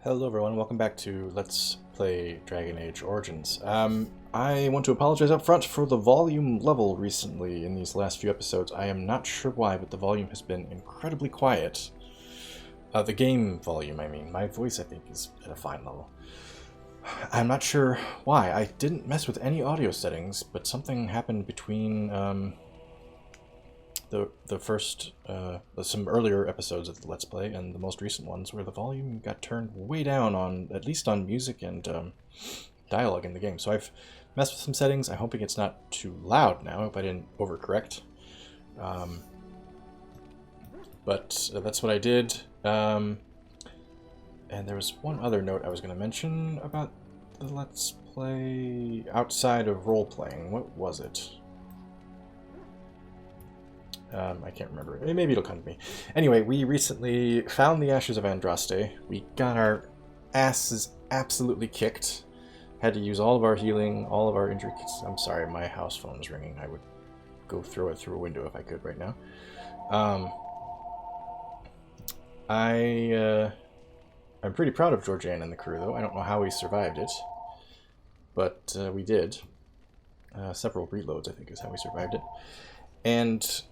Hello everyone, welcome back to Let's Play Dragon Age Origins. I want to apologize up front for the volume level recently in these last few episodes. I am not sure why, but the volume has been incredibly quiet. The game volume, I mean. My voice, I think, is at a fine level. I'm not sure why. I didn't mess with any audio settings, but something happened between some earlier episodes of the Let's Play and the most recent ones where the volume got turned way down on, at least on music and dialogue in the game. So I've messed with some settings. I'm hoping it's not too loud now. I hope I didn't overcorrect. But that's what I did. And there was one other note I was going to mention about the Let's Play outside of role-playing. What was it? I can't remember. Maybe it'll come to me. Anyway, we recently found the ashes of Andraste. We got our asses absolutely kicked. Had to use all of our healing, all of our injury kits. I'm sorry, my house phone is ringing. I would go throw it through a window if I could right now. I'm pretty proud of Georgianne and the crew, though. I don't know how we survived it, but we did. Several reloads, I think, is how we survived it. And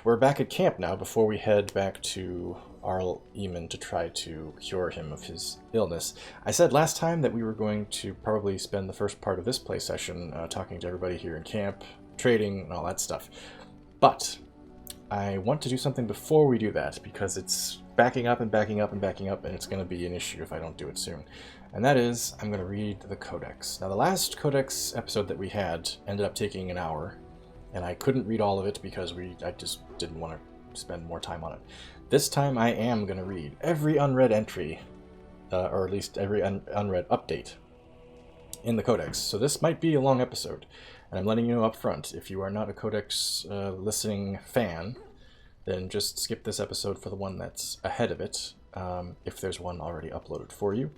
we're back at camp now before we head back to Arl Eamon to try to cure him of his illness. I said last time that we were going to probably spend the first part of this play session talking to everybody here in camp, trading, and all that stuff. But I want to do something before we do that, because it's backing up and backing up and backing up, and it's going to be an issue if I don't do it soon. And that is, I'm going to read the Codex. Now, the last Codex episode that we had ended up taking an hour, and I couldn't read all of it because I just didn't want to spend more time on it. This time I am going to read every unread entry, or at least every unread update in the Codex. So this might be a long episode, and I'm letting you know up front, if you are not a Codex listening fan, then just skip this episode for the one that's ahead of it, if there's one already uploaded for you.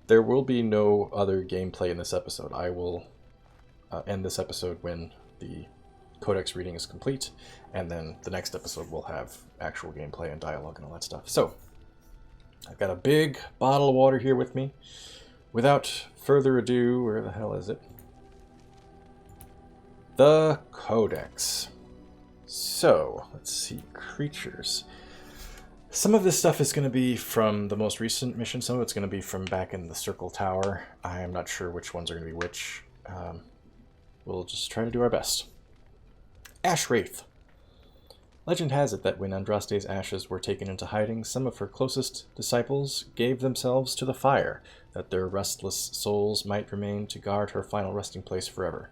There will be no other gameplay in this episode. I will end this episode when the Codex reading is complete, and then the next episode will have actual gameplay and dialogue and all that stuff. So, I've got a big bottle of water here with me. Without further ado, where the hell is it? The Codex. So, let's see, creatures. Some of this stuff is going to be from the most recent mission, some of it's going to be from back in the Circle Tower. I am not sure which ones are going to be which. We'll just try to do our best. Ash Wraith. Legend has it that when Andraste's ashes were taken into hiding, some of her closest disciples gave themselves to the fire, that their restless souls might remain to guard her final resting place forever.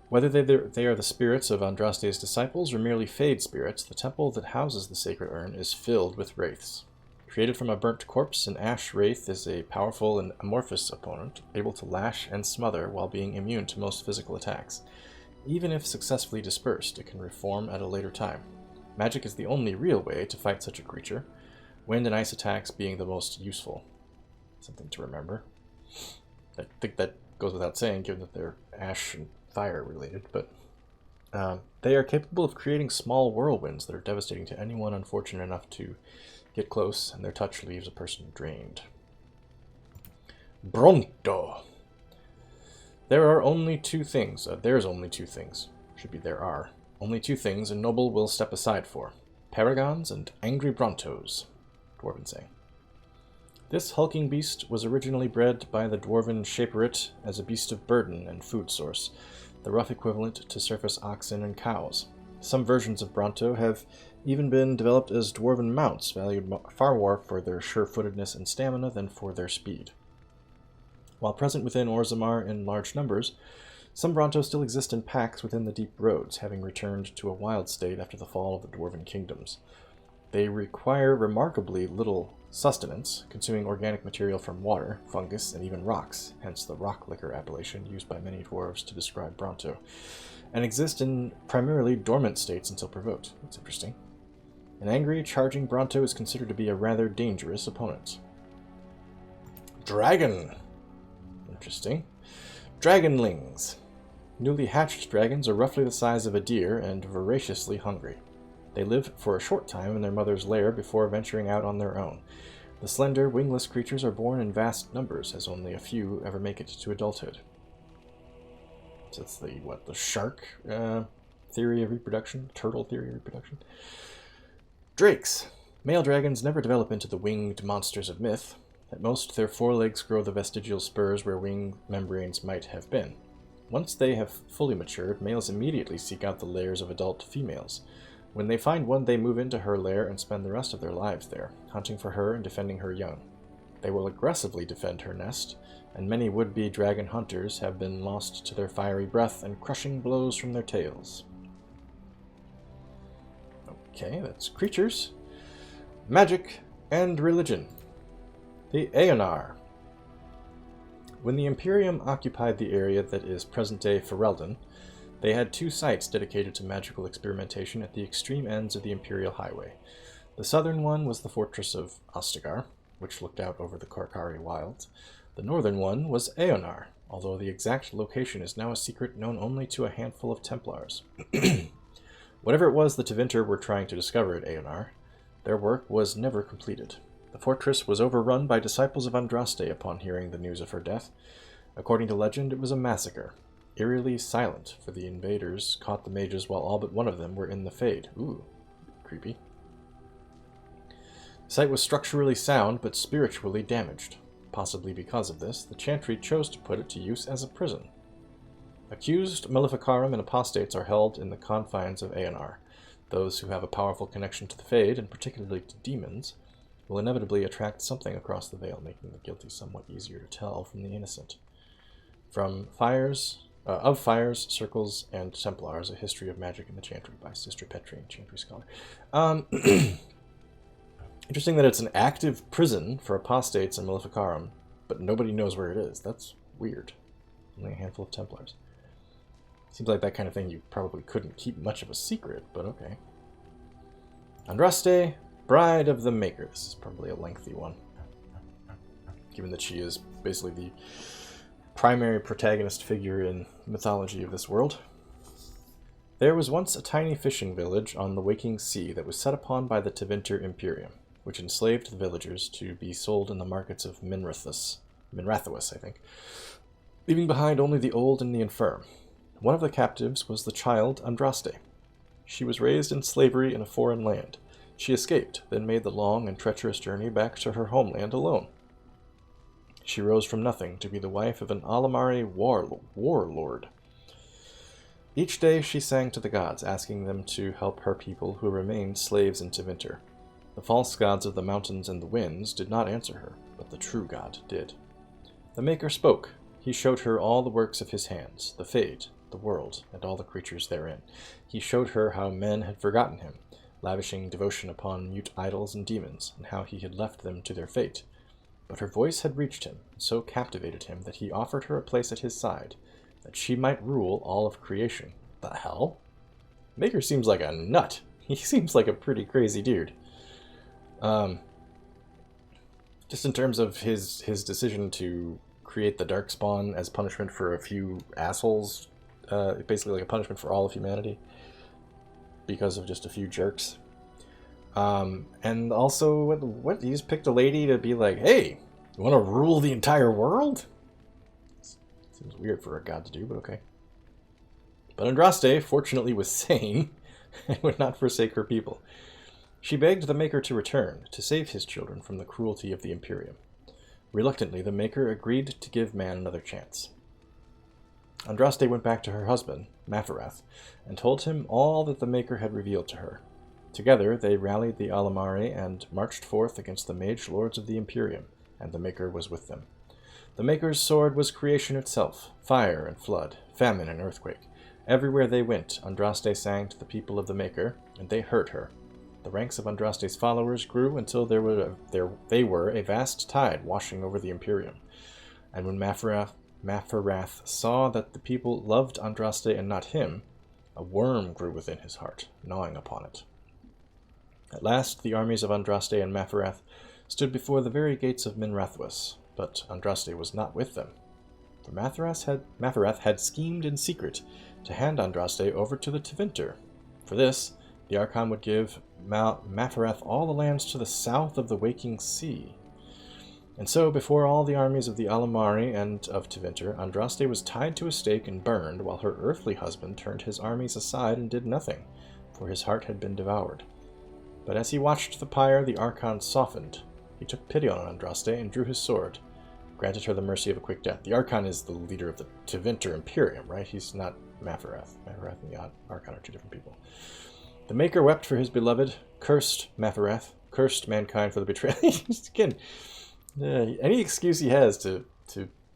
Whether they are the spirits of Andraste's disciples or merely fade spirits, the temple that houses the sacred urn is filled with wraiths. Created from a burnt corpse, an Ash Wraith is a powerful and amorphous opponent, able to lash and smother while being immune to most physical attacks. Even if successfully dispersed, it can reform at a later time. Magic is the only real way to fight such a creature, wind and ice attacks being the most useful. Something to remember. I think that goes without saying, given that they're ash and fire related, but they are capable of creating small whirlwinds that are devastating to anyone unfortunate enough to get close, and their touch leaves a person drained. Bronto. There are only two things. There's only two things. Should be there are. Only two things a noble will step aside for. Paragons and angry Brontos, Dwarven say. This hulking beast was originally bred by the Dwarven Shaperit as a beast of burden and food source, the rough equivalent to surface oxen and cows. Some versions of Bronto have even been developed as Dwarven mounts, valued far more for their sure-footedness and stamina than for their speed. While present within Orzammar in large numbers, some Bronto still exist in packs within the deep roads, having returned to a wild state after the fall of the Dwarven kingdoms. They require remarkably little sustenance, consuming organic material from water, fungus, and even rocks, hence the rock liquor appellation used by many dwarves to describe Bronto, and exist in primarily dormant states until provoked. That's interesting. An angry, charging Bronto is considered to be a rather dangerous opponent. Dragon. Interesting. Dragonlings. Newly hatched dragons are roughly the size of a deer and voraciously hungry. They live for a short time in their mother's lair before venturing out on their own. The slender, wingless creatures are born in vast numbers, as only a few ever make it to adulthood. So that's the shark theory of reproduction? Turtle theory of reproduction? Drakes. Male dragons never develop into the winged monsters of myth. At most, their forelegs grow the vestigial spurs where wing membranes might have been. Once they have fully matured, males immediately seek out the lairs of adult females. When they find one, they move into her lair and spend the rest of their lives there, hunting for her and defending her young. They will aggressively defend her nest, and many would-be dragon hunters have been lost to their fiery breath and crushing blows from their tails. Okay, that's creatures. Magic and religion. The Aeonar. When the Imperium occupied the area that is present-day Ferelden, they had two sites dedicated to magical experimentation at the extreme ends of the Imperial Highway. The southern one was the fortress of Ostagar, which looked out over the Korkari wilds. The northern one was Aeonar, although the exact location is now a secret known only to a handful of Templars. Whatever it was the Tevinter were trying to discover at Aeonar, their work was never completed. The fortress was overrun by disciples of Andraste upon hearing the news of her death. According to legend, it was a massacre, eerily silent, for the invaders caught the mages while all but one of them were in the Fade. Ooh, creepy. The site was structurally sound, but spiritually damaged. Possibly because of this, the Chantry chose to put it to use as a prison. Accused, Maleficarum, and apostates are held in the confines of Aeonar. Those who have a powerful connection to the Fade, and particularly to demons, will inevitably attract something across the veil, making the guilty somewhat easier to tell from the innocent. From Of Fires, Circles, and Templars, A History of Magic in the Chantry by Sister Petrine, Chantry Scholar. Interesting that it's an active prison for apostates and Maleficarum, but nobody knows where it is. That's weird. Only a handful of Templars. Seems like that kind of thing you probably couldn't keep much of a secret, but okay. Andraste, Bride of the Maker. This is probably a lengthy one, given that she is basically the primary protagonist figure in mythology of this world. There was once a tiny fishing village on the waking sea that was set upon by the Tevinter Imperium, which enslaved the villagers to be sold in the markets of Minrathous, I think, leaving behind only the old and the infirm. One of the captives was the child Andraste. She was raised in slavery in a foreign land. She escaped, then made the long and treacherous journey back to her homeland alone. She rose from nothing to be the wife of an Alamari warlord. Each day she sang to the gods, asking them to help her people who remained slaves in Tevinter. The false gods of the mountains and the winds did not answer her, but the true god did. The Maker spoke. He showed her all the works of his hands, the Fade, the world, and all the creatures therein. He showed her how men had forgotten him, lavishing devotion upon mute idols and demons, and how he had left them to their fate. But her voice had reached him, and so captivated him that he offered her a place at his side, that she might rule all of creation. The hell? Maker seems like a nut. He seems like a pretty crazy dude. Just in terms of his decision to create the Darkspawn as punishment for a few assholes, basically like a punishment for all of humanity, because of just a few jerks. And also, what? He just picked a lady to be like, hey, you want to rule the entire world? Seems weird for a god to do, but okay. But Andraste, fortunately, was sane and would not forsake her people. She begged the Maker to return, to save his children from the cruelty of the Imperium. Reluctantly, the Maker agreed to give man another chance. Andraste went back to her husband, Maferath, and told him all that the Maker had revealed to her. Together, they rallied the Alamari and marched forth against the mage lords of the Imperium, and the Maker was with them. The Maker's sword was creation itself, fire and flood, famine and earthquake. Everywhere they went, Andraste sang to the people of the Maker, and they heard her. The ranks of Andraste's followers grew until they were a vast tide washing over the Imperium. And when Maferath saw that the people loved Andraste and not him, a worm grew within his heart, gnawing upon it. At last, the armies of Andraste and Maferath stood before the very gates of Minrathous, but Andraste was not with them. For Maferath had schemed in secret to hand Andraste over to the Tevinter. For this, the Archon would give Maferath all the lands to the south of the Waking Sea, And so, before all the armies of the Alamari and of Tevinter, Andraste was tied to a stake and burned, while her earthly husband turned his armies aside and did nothing, for his heart had been devoured. But as he watched the pyre, the Archon softened. He took pity on Andraste and drew his sword, granted her the mercy of a quick death. The Archon is the leader of the Tevinter Imperium, right? He's not Mafarath. Mafarath and the Archon are two different people. The Maker wept for his beloved, cursed Mafarath, cursed mankind for the betrayal. Again, any excuse he has to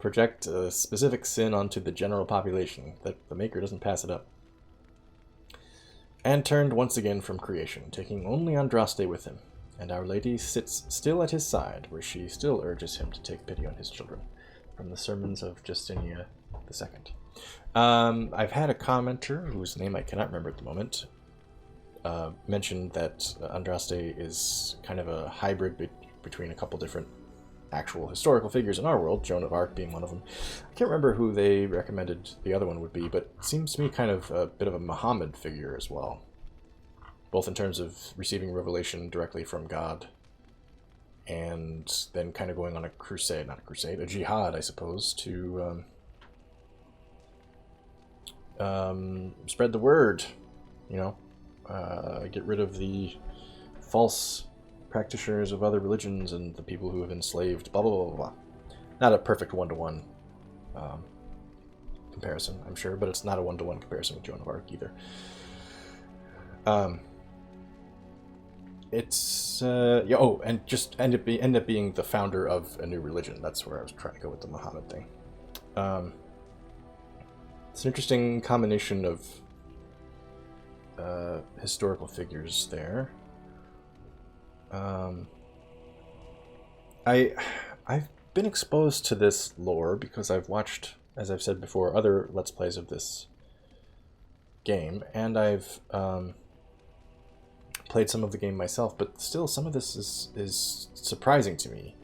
project a specific sin onto the general population, that the Maker doesn't pass it up. And turned once again from creation, taking only Andraste with him, and Our Lady sits still at his side, where she still urges him to take pity on his children. From the Sermons of Justinia II. I've had a commenter, whose name I cannot remember at the moment, mention that Andraste is kind of a hybrid between a couple different actual historical figures in our world, Joan of Arc being one of them. I can't remember who they recommended the other one would be, but it seems to me kind of a bit of a Muhammad figure as well, both in terms of receiving revelation directly from God and then kind of going on a crusade, not a crusade, a jihad, I suppose, to spread the word, you know, get rid of the false practitioners of other religions and the people who have enslaved, blah, blah, blah, blah, blah. Not a perfect one-to-one comparison, I'm sure, but it's not a one-to-one comparison with Joan of Arc either. It's, and just end up being the founder of a new religion. That's where I was trying to go with the Muhammad thing. It's an interesting combination of historical figures there. I've been exposed to this lore because I've watched, as I've said before, other Let's Plays of this game, and I've played some of the game myself, but still some of this is surprising to me.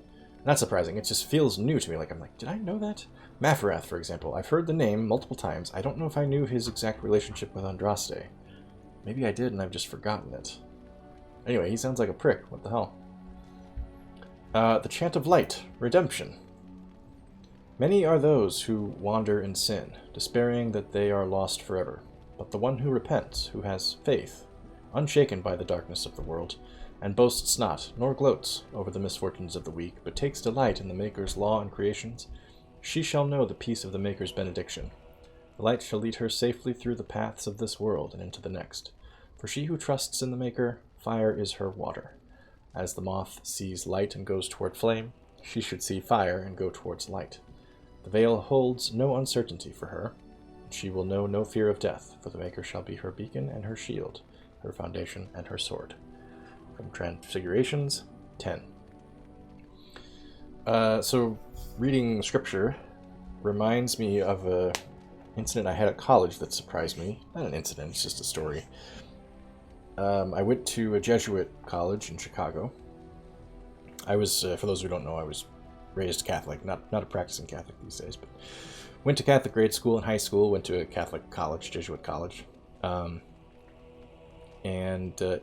Not surprising, it just feels new to me. Like, I'm like, did I know that? Mafarath, for example. I've heard the name multiple times. I don't know if I knew his exact relationship with Andraste. Maybe I did and I've just forgotten it. Anyway, he sounds like a prick. What the hell? The Chant of Light, Redemption. Many are those who wander in sin, despairing that they are lost forever. But the one who repents, who has faith, unshaken by the darkness of the world, and boasts not, nor gloats over the misfortunes of the weak, but takes delight in the Maker's law and creations, she shall know the peace of the Maker's benediction. The light shall lead her safely through the paths of this world and into the next. For she who trusts in the Maker, fire is her water. As the moth sees light and goes toward flame, she should see fire and go towards light. The veil holds no uncertainty for her. She will know no fear of death, for the Maker shall be her beacon and her shield, her foundation and her sword. From Transfigurations 10. So reading scripture reminds me of an incident I had at college that surprised me. Not an incident, it's just a story. I went to a Jesuit college in Chicago. I was, for those who don't know, I was raised Catholic, not a practicing Catholic these days, but went to Catholic grade school and high school, went to a Catholic college, Jesuit college. And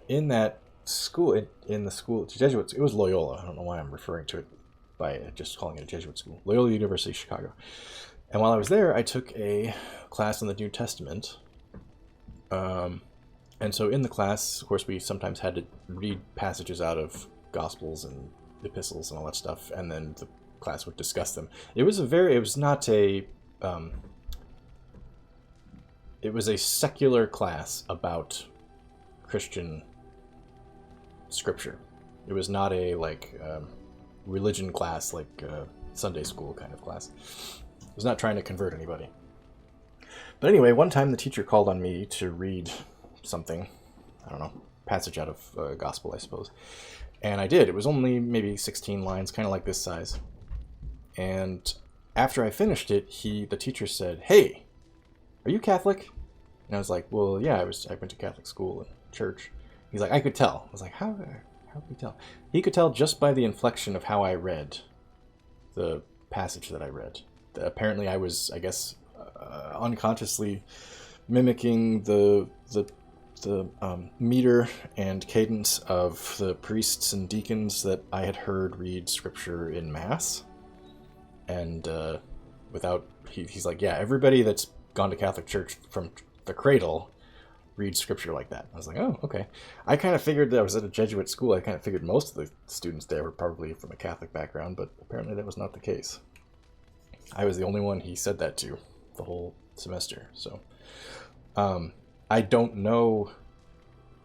in that school, in the school, Jesuits, it was Loyola. I don't know why I'm referring to it by just calling it a Jesuit school. Loyola University, Chicago. And while I was there, I took a class in the New Testament. And so in the class, of course, we sometimes had to read passages out of Gospels and epistles and all that stuff, and then the class would discuss them. It was a secular class about Christian scripture. It was not a religion class like Sunday school kind of class. It was not trying to convert anybody. But anyway, one time the teacher called on me to read something, I don't know, passage out of Gospel, I suppose. And I did. It was only maybe 16 lines, kind of like this size. And after I finished it, the teacher said, "Hey, are you Catholic?" And I was like, "Well, yeah, I went to Catholic school and church." He's like, "I could tell." I was like, how could he tell? He could tell just by the inflection of how I read the passage that I read. Apparently I was, I guess, unconsciously mimicking the meter and cadence of the priests and deacons that I had heard read scripture in Mass. And he's like, yeah, everybody that's gone to Catholic Church from the cradle reads scripture like that. I was like, oh, okay. I kind of figured that I was at a Jesuit school. I kind of figured most of the students there were probably from a Catholic background, but apparently that was not the case. I was the only one he said that to the whole semester. So I don't know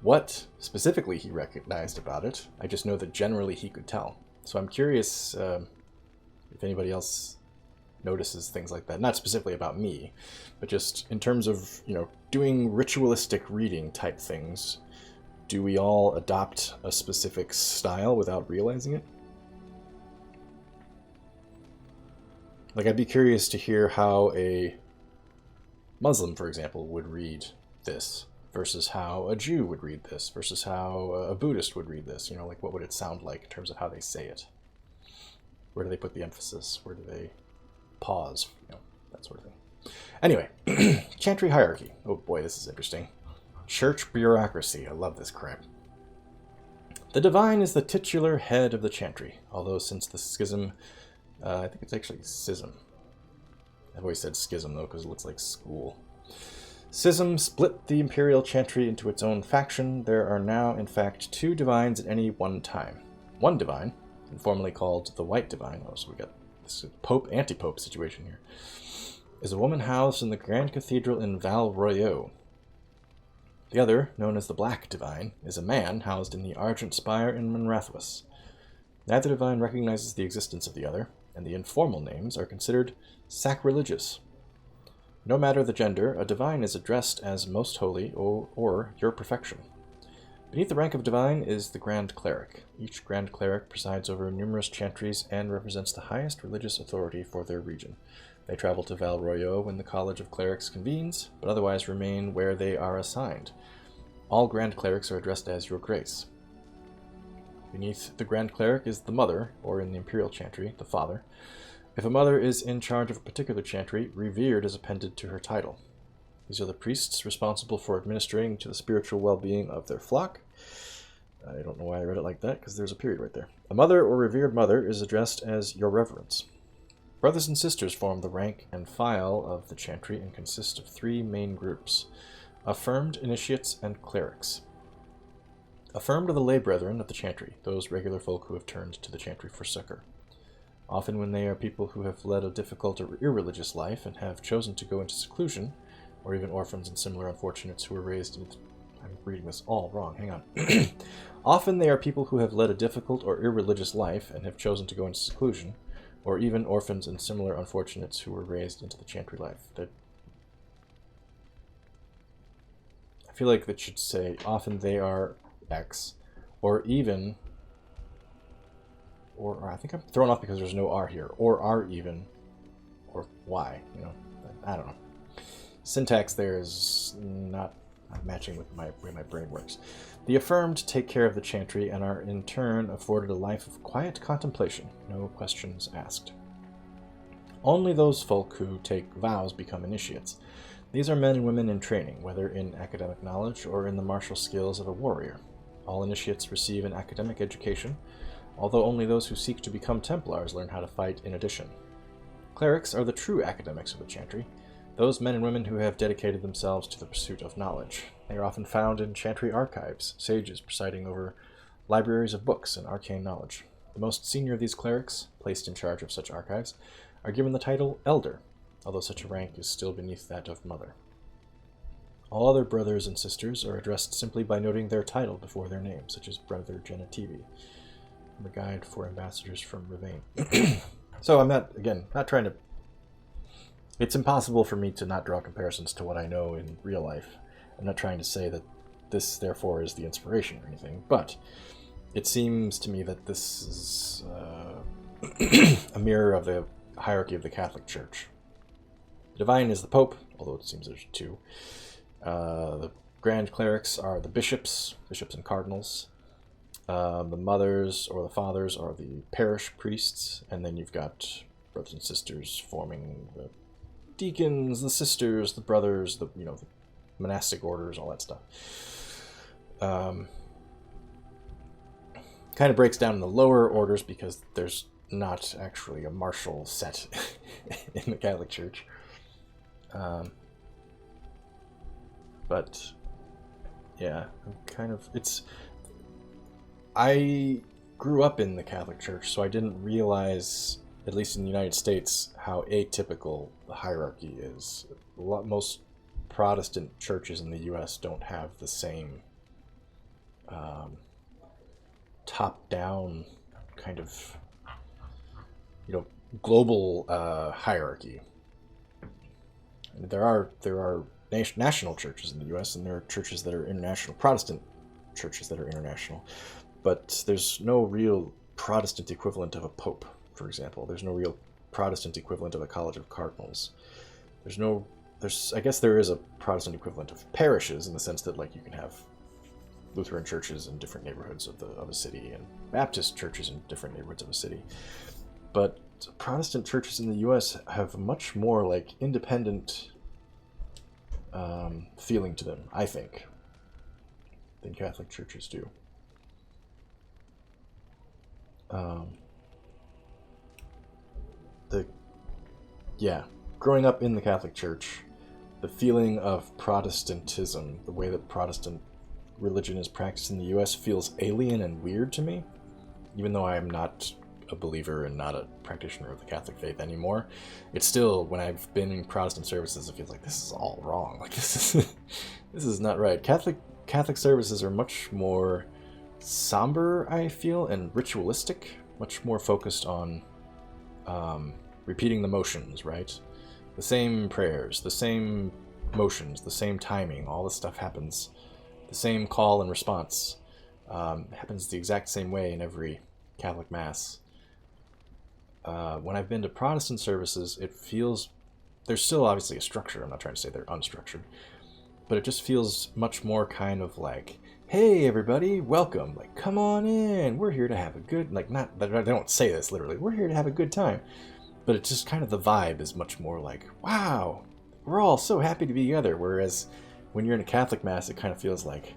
what specifically he recognized about it. I just know that generally he could tell. So I'm curious if anybody else notices things like that. Not specifically about me, but just in terms of, doing ritualistic reading type things. Do we all adopt a specific style without realizing it? Like, I'd be curious to hear how a Muslim, for example, would read this versus how a Jew would read this versus how a Buddhist would read this. Like, what would it sound like in terms of how they say it? Where do they put the emphasis? Where do they pause? That sort of thing. Anyway, chantry hierarchy. Oh boy, this is interesting. Church bureaucracy. I love this crap. The divine is the titular head of the chantry, although since the schism, I think it's actually schism. I've always said schism, though, because it looks like school. Schism split the imperial chantry into its own faction. There are now, in fact, 2 divines at any one time. One divine, informally called the White Divine, so we got this Pope-anti-Pope situation here, is a woman housed in the Grand Cathedral in Val Royeaux. The other, known as the Black Divine, is a man housed in the Argent Spire in Monrathwas. Neither divine recognizes the existence of the other, and the informal names are considered sacrilegious. No matter the gender, a divine is addressed as Most Holy or Your Perfection. Beneath the rank of divine is the Grand Cleric. Each Grand Cleric presides over numerous chantries and represents the highest religious authority for their region. They travel to Val Royeaux when the College of Clerics convenes, but otherwise remain where they are assigned. All Grand Clerics are addressed as Your Grace. Beneath the Grand Cleric is the Mother, or in the Imperial Chantry, the Father. If a mother is in charge of a particular chantry, revered is appended to her title. These are the priests responsible for administering to the spiritual well-being of their flock. I don't know why I read it like that, because there's a period right there. A mother or revered mother is addressed as Your Reverence. Brothers and sisters form the rank and file of the chantry and consist of 3 main groups: affirmed, initiates, and clerics. Affirmed are the lay brethren of the chantry, those regular folk who have turned to the chantry for succor. Often when they are people who have led a difficult or irreligious life and have chosen to go into seclusion, or even orphans and similar unfortunates who were raised in... I'm reading this all wrong, hang on. Often they are people who have led a difficult or irreligious life and have chosen to go into seclusion, or even orphans and similar unfortunates who were raised into the chantry life. I feel like that should say, often they are X, or even, or I think I'm thrown off because there's no R here, or are even, or Y, I don't know. Syntax there is not matching with the way my brain works. The affirmed take care of the chantry and are in turn afforded a life of quiet contemplation, no questions asked. Only those folk who take vows become initiates. These are men and women in training, whether in academic knowledge or in the martial skills of a warrior. All initiates receive an academic education, although only those who seek to become Templars learn how to fight in addition. Clerics are the true academics of the chantry, those men and women who have dedicated themselves to the pursuit of knowledge. They are often found in chantry archives, sages presiding over libraries of books and arcane knowledge. The most senior of these clerics, placed in charge of such archives, are given the title Elder, although such a rank is still beneath that of Mother. All other brothers and sisters are addressed simply by noting their title before their name, such as Brother Genitivi, from a guide for ambassadors from Ravane. So I'm not trying to... It's impossible for me to not draw comparisons to what I know in real life. I'm not trying to say that this, therefore, is the inspiration or anything, but it seems to me that this is a mirror of the hierarchy of the Catholic Church. The divine is the Pope, although it seems there's 2. The Grand Clerics are the bishops and cardinals. The mothers or the fathers are the parish priests, and then you've got brothers and sisters forming the deacons, the sisters, the brothers, the monastic orders, all that stuff. kind of breaks down in the lower orders because there's not actually a martial set in the Catholic Church. But yeah, I grew up in the Catholic Church, so I didn't realize, at least in the United States, how atypical the hierarchy is. Most Protestant churches in the U.S. don't have the same top-down kind of, global hierarchy. There are national churches in the U.S. and there are churches that are international, Protestant churches that are international, but there's no real Protestant equivalent of a pope, for example. There's no real Protestant equivalent of a college of cardinals. I guess there is a Protestant equivalent of parishes in the sense that, like, you can have Lutheran churches in different neighborhoods of a city and Baptist churches in different neighborhoods of a city. But Protestant churches in the U.S. have much more, like, independent feeling to them, I think, than Catholic churches do. Growing up in the Catholic Church, the feeling of Protestantism, the way that Protestant religion is practiced in the U.S. feels alien and weird to me, even though I am not a believer and not a practitioner of the Catholic faith anymore. It's still, when I've been in Protestant services, it feels like this is all wrong. Like, this is not right. Catholic services are much more somber, I feel, and ritualistic, much more focused on repeating the motions, right? The same prayers, the same motions, the same timing, all this stuff happens. The same call and response happens the exact same way in every Catholic Mass. When I've been to Protestant services, it feels... There's still obviously a structure. I'm not trying to say they're unstructured. But it just feels much more kind of like, hey, everybody, welcome. Like, come on in. We're here to have a good... Like, not... They don't say this literally. We're here to have a good time. But it's just kind of the vibe is much more like, wow, we're all so happy to be together. Whereas when you're in a Catholic Mass, it kind of feels like,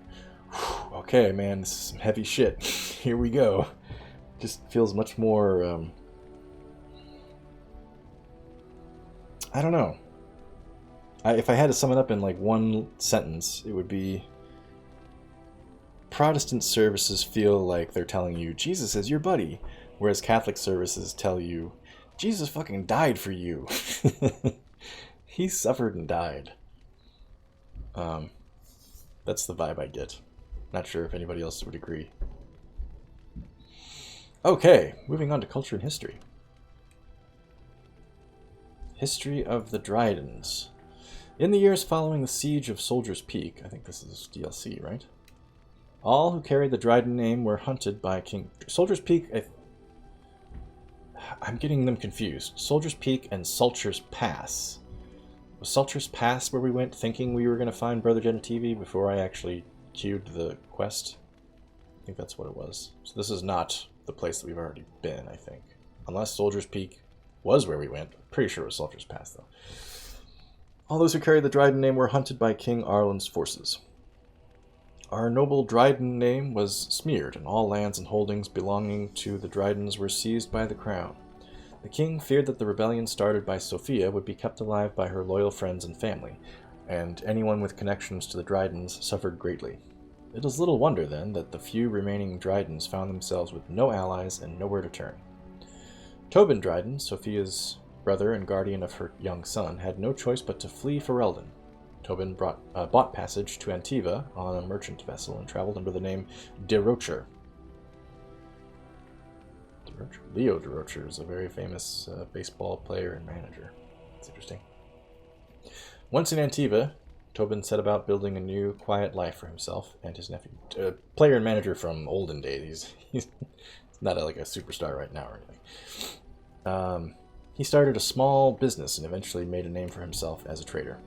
okay, man, this is some heavy shit. Here we go. Just feels much more... I don't know. If I had to sum it up in like one sentence, it would be Protestant services feel like they're telling you Jesus is your buddy, whereas Catholic services tell you Jesus fucking died for you. He suffered and died. That's the vibe I get. Not sure if anybody else would agree. Okay, moving on to culture and history. History of the Dryadens. In the years following the siege of Soldier's Peak, I think this is DLC, right? All who carried the Dryden name were hunted by King... Soldier's Peak... I'm getting them confused. Soldier's Peak and Sulcher's Pass. Was Sulcher's Pass where we went thinking we were going to find Brother Genitivi before I actually queued the quest? I think that's what it was. So this is not the place that we've already been, I think. Unless Soldier's Peak was where we went. Pretty sure it was Sulcher's Pass, though. All those who carried the Dryden name were hunted by King Arlen's forces. Our noble Dryden name was smeared, and all lands and holdings belonging to the Drydens were seized by the crown. The king feared that the rebellion started by Sophia would be kept alive by her loyal friends and family, and anyone with connections to the Drydens suffered greatly. It is little wonder, then, that the few remaining Drydens found themselves with no allies and nowhere to turn. Tobin Dryden, Sophia's brother and guardian of her young son, had no choice but to flee for Eldon. Tobin bought passage to Antiva on a merchant vessel and traveled under the name De Rocher. Leo De Rocher is a very famous baseball player and manager. It's interesting. Once in Antiva, Tobin set about building a new, quiet life for himself and his nephew. Player and manager from olden days. He's not like a superstar right now or anything. He started a small business and eventually made a name for himself as a trader.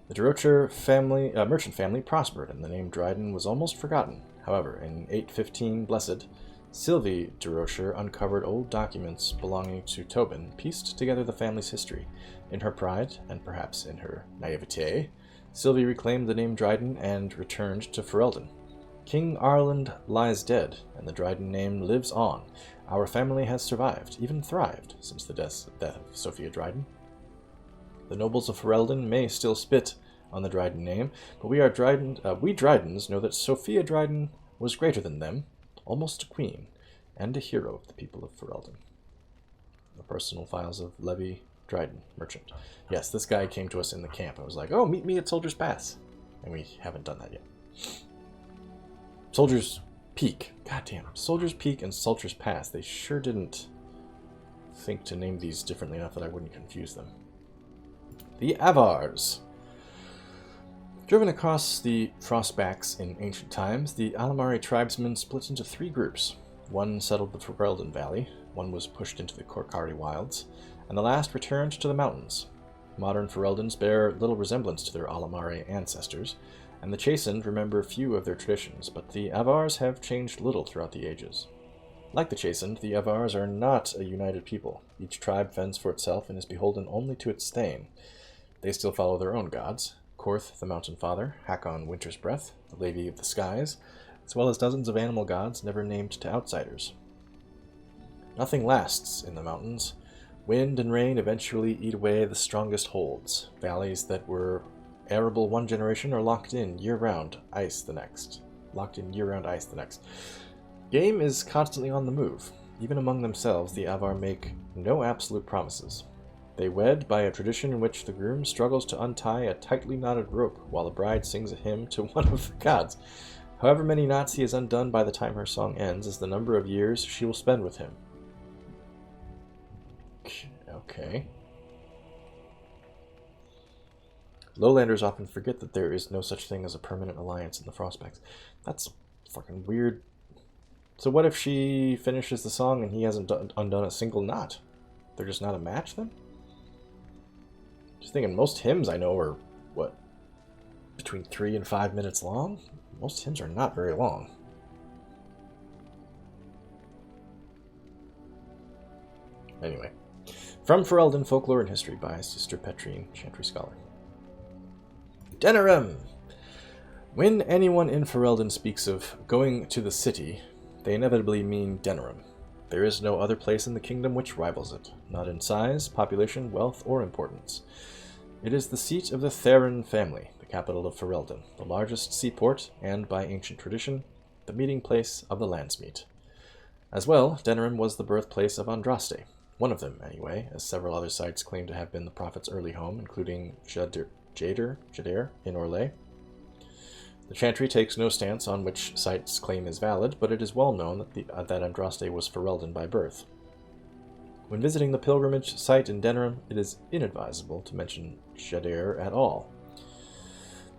The De Rocher family, merchant family prospered, and the name Dryden was almost forgotten. However, in 815 Blessed, Sylvie De Rocher uncovered old documents belonging to Tobin, pieced together the family's history. In her pride, and perhaps in her naivete, Sylvie reclaimed the name Dryden and returned to Ferelden. King Arland lies dead, and the Dryden name lives on. Our family has survived, even thrived, since the death of Sophia Dryden. The nobles of Ferelden may still spit on the Dryden name, but we Drydens know that Sophia Dryden was greater than them, almost a queen, and a hero of the people of Ferelden. The personal files of Levi Dryden, merchant. Yes, this guy came to us in the camp and was like, oh, meet me at Soldier's Pass. And we haven't done that yet. Soldier's Peak. Goddamn. Soldier's Peak and Soldier's Pass. They sure didn't think to name these differently enough that I wouldn't confuse them. The Avars. Driven across the Frostbacks in ancient times, the Alamari tribesmen split into 3 groups. One settled the Ferelden Valley, one was pushed into the Korkari wilds, and the last returned to the mountains. Modern Fereldans bear little resemblance to their Alamari ancestors, and the Chastened remember few of their traditions, but the Avars have changed little throughout the ages. Like the Chastened, the Avars are not a united people. Each tribe fends for itself and is beholden only to its thane. They still follow their own gods, Korth the Mountain Father, Hakon Winter's Breath, the Lady of the Skies, as well as dozens of animal gods never named to outsiders. Nothing lasts in the mountains. Wind and rain eventually eat away the strongest holds. Valleys that were arable one generation are locked in year-round ice the next. Game is constantly on the move. Even among themselves, the Avar make no absolute promises. They wed by a tradition in which the groom struggles to untie a tightly knotted rope while the bride sings a hymn to one of the gods. However many knots he has undone by the time her song ends is the number of years she will spend with him. Okay. Lowlanders often forget that there is no such thing as a permanent alliance in the Frostbacks. That's fucking weird. So what if she finishes the song and he hasn't undone a single knot? They're just not a match then? Just thinking, most hymns I know are, what, between 3 and 5 minutes long? Most hymns are not very long. Anyway. From Ferelden Folklore and History by Sister Petrine, Chantry Scholar. Denerim! When anyone in Ferelden speaks of going to the city, they inevitably mean Denerim. There is no other place in the kingdom which rivals it, not in size, population, wealth, or importance. It is the seat of the Theron family, the capital of Ferelden, the largest seaport, and, by ancient tradition, the meeting place of the Landsmeet. As well, Denerim was the birthplace of Andraste, one of them, anyway, as several other sites claim to have been the prophet's early home, including Jadir in Orlais. The Chantry takes no stance on which site's claim is valid, but it is well known that Andraste was Ferelden by birth. When visiting the pilgrimage site in Denerim, it is inadvisable to mention Jadir at all.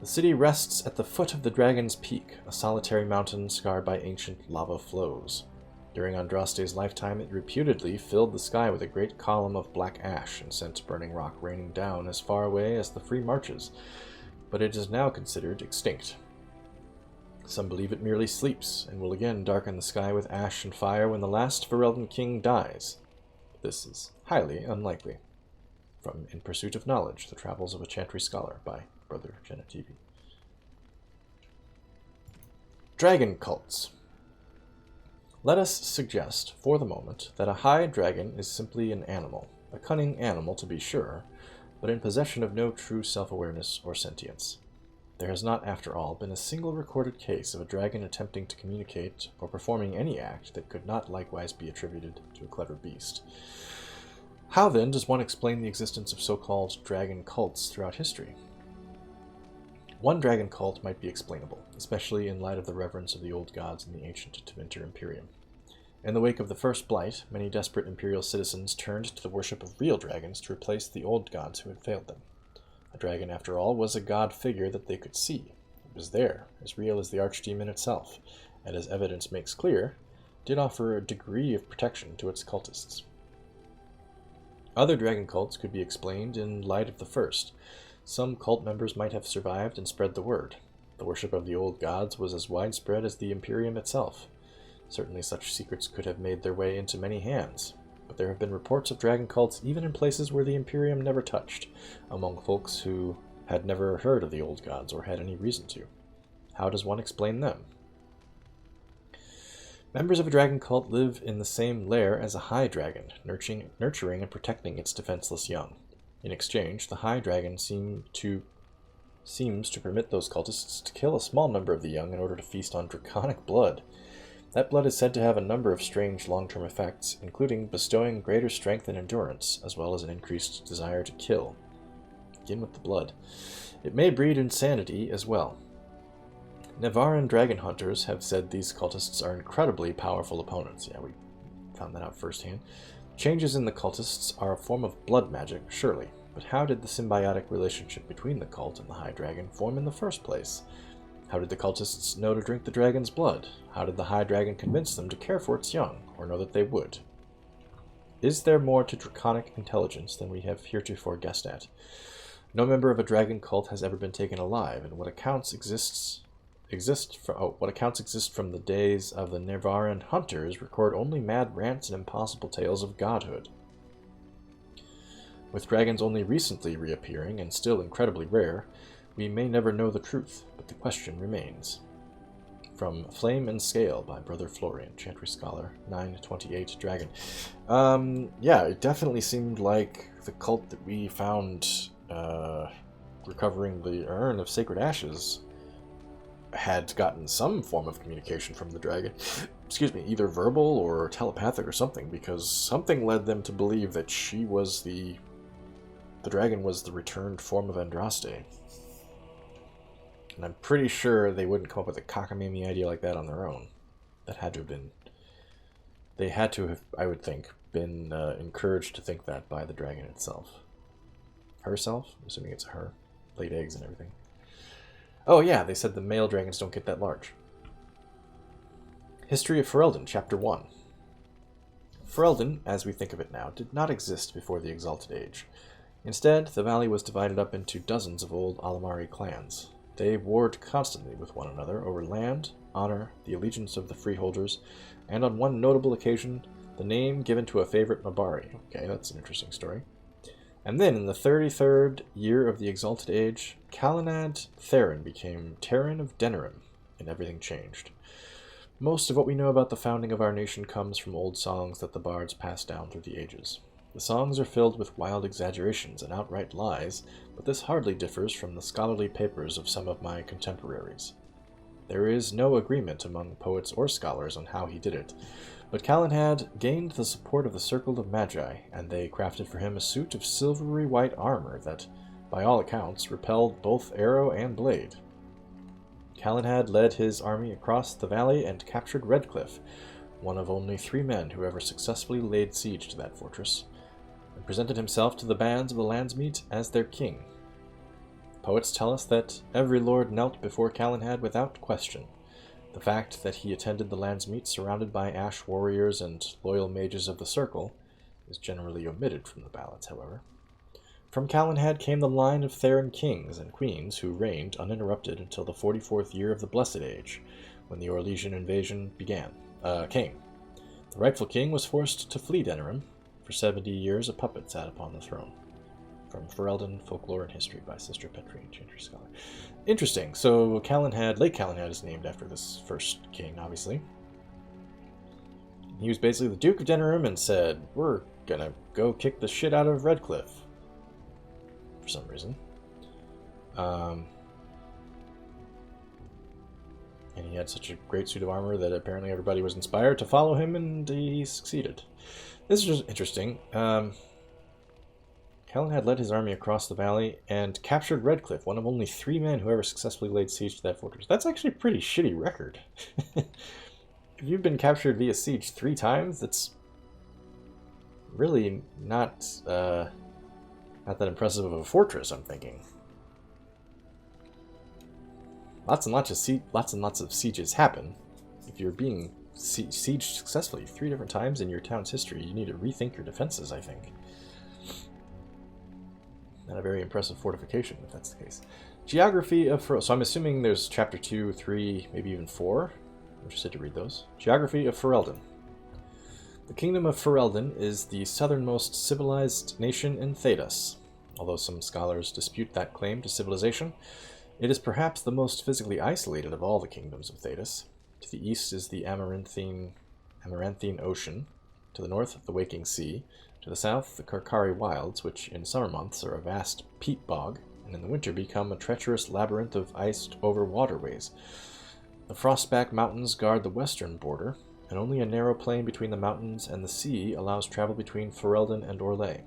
The city rests at the foot of the Dragon's Peak, a solitary mountain scarred by ancient lava flows. During Andraste's lifetime, it reputedly filled the sky with a great column of black ash and sent burning rock raining down as far away as the Free Marches, but it is now considered extinct. Some believe it merely sleeps, and will again darken the sky with ash and fire when the last Ferelden king dies. This is highly unlikely. From In Pursuit of Knowledge, The Travels of a Chantry Scholar by Brother Genetivi. Dragon cults. Let us suggest, for the moment, that a high dragon is simply an animal, a cunning animal to be sure, but in possession of no true self-awareness or sentience. There has not, after all, been a single recorded case of a dragon attempting to communicate or performing any act that could not likewise be attributed to a clever beast. How, then, does one explain the existence of so-called dragon cults throughout history? One dragon cult might be explainable, especially in light of the reverence of the old gods in the ancient Tevinter Imperium. In the wake of the First Blight, many desperate imperial citizens turned to the worship of real dragons to replace the old gods who had failed them. A dragon, after all, was a god figure that they could see. It was there, as real as the archdemon itself, and as evidence makes clear, did offer a degree of protection to its cultists. Other dragon cults could be explained in light of the first. Some cult members might have survived and spread the word. The worship of the old gods was as widespread as the Imperium itself. Certainly such secrets could have made their way into many hands, but there have been reports of dragon cults even in places where the Imperium never touched, among folks who had never heard of the old gods or had any reason to. How does one explain them? Members of a dragon cult live in the same lair as a high dragon, nurturing and protecting its defenseless young. In exchange, the high dragon seems to permit those cultists to kill a small number of the young in order to feast on draconic blood. That blood is said to have a number of strange long-term effects, including bestowing greater strength and endurance, as well as an increased desire to kill. Begin with the blood. It may breed insanity as well. Nevaran dragon hunters have said these cultists are incredibly powerful opponents. Yeah, we found that out firsthand. Changes in the cultists are a form of blood magic, surely. But how did the symbiotic relationship between the cult and the high dragon form in the first place? How did the cultists know to drink the dragon's blood? How did the high dragon convince them to care for its young, or know that they would? Is there more to draconic intelligence than we have heretofore guessed at? No member of a dragon cult has ever been taken alive, and what accounts exist from the days of the Nevaran hunters record only mad rants and impossible tales of godhood. With dragons only recently reappearing, and still incredibly rare, we may never know the truth, but the question remains. From Flame and Scale by Brother Florian, Chantry Scholar, 928 Dragon. Yeah, it definitely seemed like the cult that we found recovering the Urn of Sacred Ashes had gotten some form of communication from the dragon. Excuse me, either verbal or telepathic or something, because something led them to believe that she was the dragon was the returned form of Andraste. And I'm pretty sure they wouldn't come up with a cockamamie idea like that on their own. That had to have been... They had to have, I would think, been encouraged to think that by the dragon itself. Herself? I'm assuming it's her. Laid eggs and everything. Oh yeah, they said the male dragons don't get that large. History of Ferelden, Chapter 1. Ferelden, as we think of it now, did not exist before the Exalted Age. Instead, the valley was divided up into dozens of old Alamari clans. They warred constantly with one another over land, honor, the allegiance of the freeholders, and on one notable occasion, the name given to a favorite Mabari. Okay, that's an interesting story. And then, in the 33rd year of the Exalted Age, Calenad Theron became Terran of Denerim, and everything changed. Most of what we know about the founding of our nation comes from old songs that the bards passed down through the ages. The songs are filled with wild exaggerations and outright lies, but this hardly differs from the scholarly papers of some of my contemporaries. There is no agreement among poets or scholars on how he did it, but Calenhad gained the support of the Circle of Magi, and they crafted for him a suit of silvery white armor that, by all accounts, repelled both arrow and blade. Calenhad led his army across the valley and captured Redcliffe, one of only 3 men who ever successfully laid siege to that fortress, and presented himself to the bands of the Landsmeet as their king. Poets tell us that every lord knelt before Calenhad without question. The fact that he attended the Landsmeet surrounded by ash warriors and loyal mages of the Circle is generally omitted from the ballads, however. From Calenhad came the line of Theron kings and queens who reigned uninterrupted until the 44th year of the Blessed Age, when the Orlesian invasion came. The rightful king was forced to flee Denerim. For 70 years, a puppet sat upon the throne. From Ferelden, Folklore and History by Sister Petrine, Chantry Scholar. Interesting. So Lake Calenhad is named after this first king, obviously. He was basically the Duke of Denerim and said, we're gonna go kick the shit out of Redcliffe. For some reason. And he had such a great suit of armor that apparently everybody was inspired to follow him, and he succeeded. This is just interesting. Calenhad led his army across the valley and captured Redcliffe, one of only 3 men who ever successfully laid siege to that fortress. That's actually a pretty shitty record. If you've been captured via siege 3 times, that's really not that impressive of a fortress, I'm thinking. Lots and lots of sieges happen. If you're being sieged successfully 3 different times in your town's history, you need to rethink your defenses, I think. Not a very impressive fortification, if that's the case. Geography of Ferelden. So I'm assuming there's chapter 2, 3, maybe even 4. I'm interested to read those. Geography of Ferelden. The kingdom of Ferelden is the southernmost civilized nation in Thedas. Although some scholars dispute that claim to civilization, it is perhaps the most physically isolated of all the kingdoms of Thedas. To the east is the Amaranthine Ocean, to the north the Waking Sea, to the south the Karkari Wilds, which in summer months are a vast peat bog, and in the winter become a treacherous labyrinth of iced-over waterways. The Frostback Mountains guard the western border, and only a narrow plain between the mountains and the sea allows travel between Ferelden and Orlais.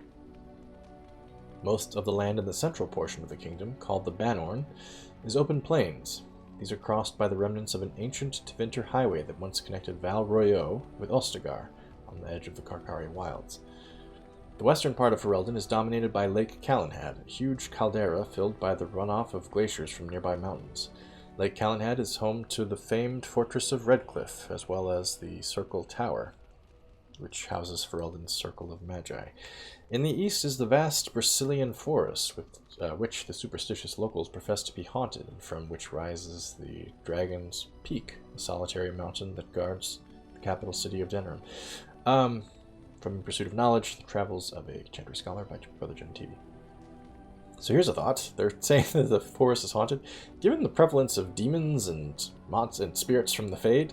Most of the land in the central portion of the kingdom, called the Banorn, is open plains. These are crossed by the remnants of an ancient Tevinter highway that once connected Val Royeaux with Ostagar, on the edge of the Karkari Wilds. The western part of Ferelden is dominated by Lake Calenhad, a huge caldera filled by the runoff of glaciers from nearby mountains. Lake Calenhad is home to the famed Fortress of Redcliffe, as well as the Circle Tower, which houses Ferelden's Circle of Magi. In the east is the vast Brazilian forest, with which the superstitious locals profess to be haunted, and from which rises the Dragon's Peak, a solitary mountain that guards the capital city of Denerim. From Pursuit of Knowledge, The Travels of a Chantry Scholar by Brother Jim TV. So here's a thought. They're saying that the forest is haunted. Given the prevalence of demons and mods and spirits from the Fade,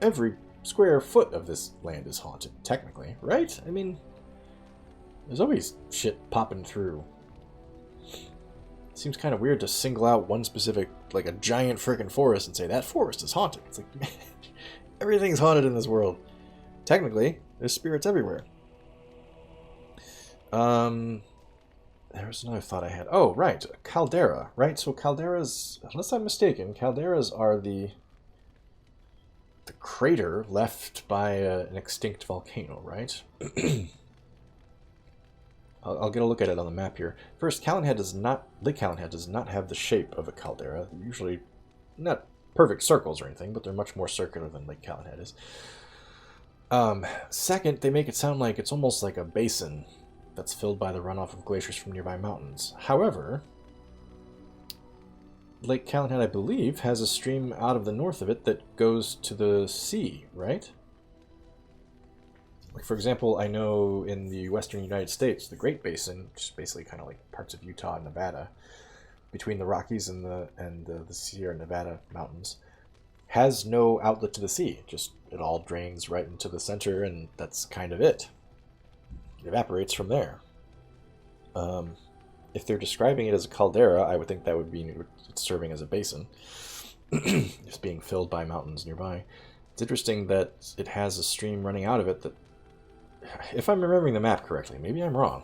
every square foot of this land is haunted, technically, right? I mean, there's always shit popping through. It seems kind of weird to single out one specific, like a giant freaking forest, and say, that forest is haunted. It's like, everything's haunted in this world. Technically, there's spirits everywhere. There was another thought I had. Oh, right, caldera, right? So calderas, unless I'm mistaken, calderas are the crater left by an extinct volcano, right? I'll get a look at it on the map here. First, Lake Calenhad does not have the shape of a caldera. They're usually not perfect circles or anything, but they're much more circular than Lake Calenhad is. Second, they make it sound like it's almost like a basin that's filled by the runoff of glaciers from nearby mountains. However, Lake Calenhad, I believe, has a stream out of the north of it that goes to the sea, right? Like, for example, I know in the western United States, the Great Basin, which is basically kind of like parts of Utah and Nevada, between the Rockies and the Sierra Nevada mountains, has no outlet to the sea. Just it all drains right into the center, and that's kind of it. It evaporates from there. If they're describing it as a caldera, I would think that would be it's serving as a basin. It's being filled by mountains nearby. It's interesting that it has a stream running out of it that, if I'm remembering the map correctly, maybe I'm wrong.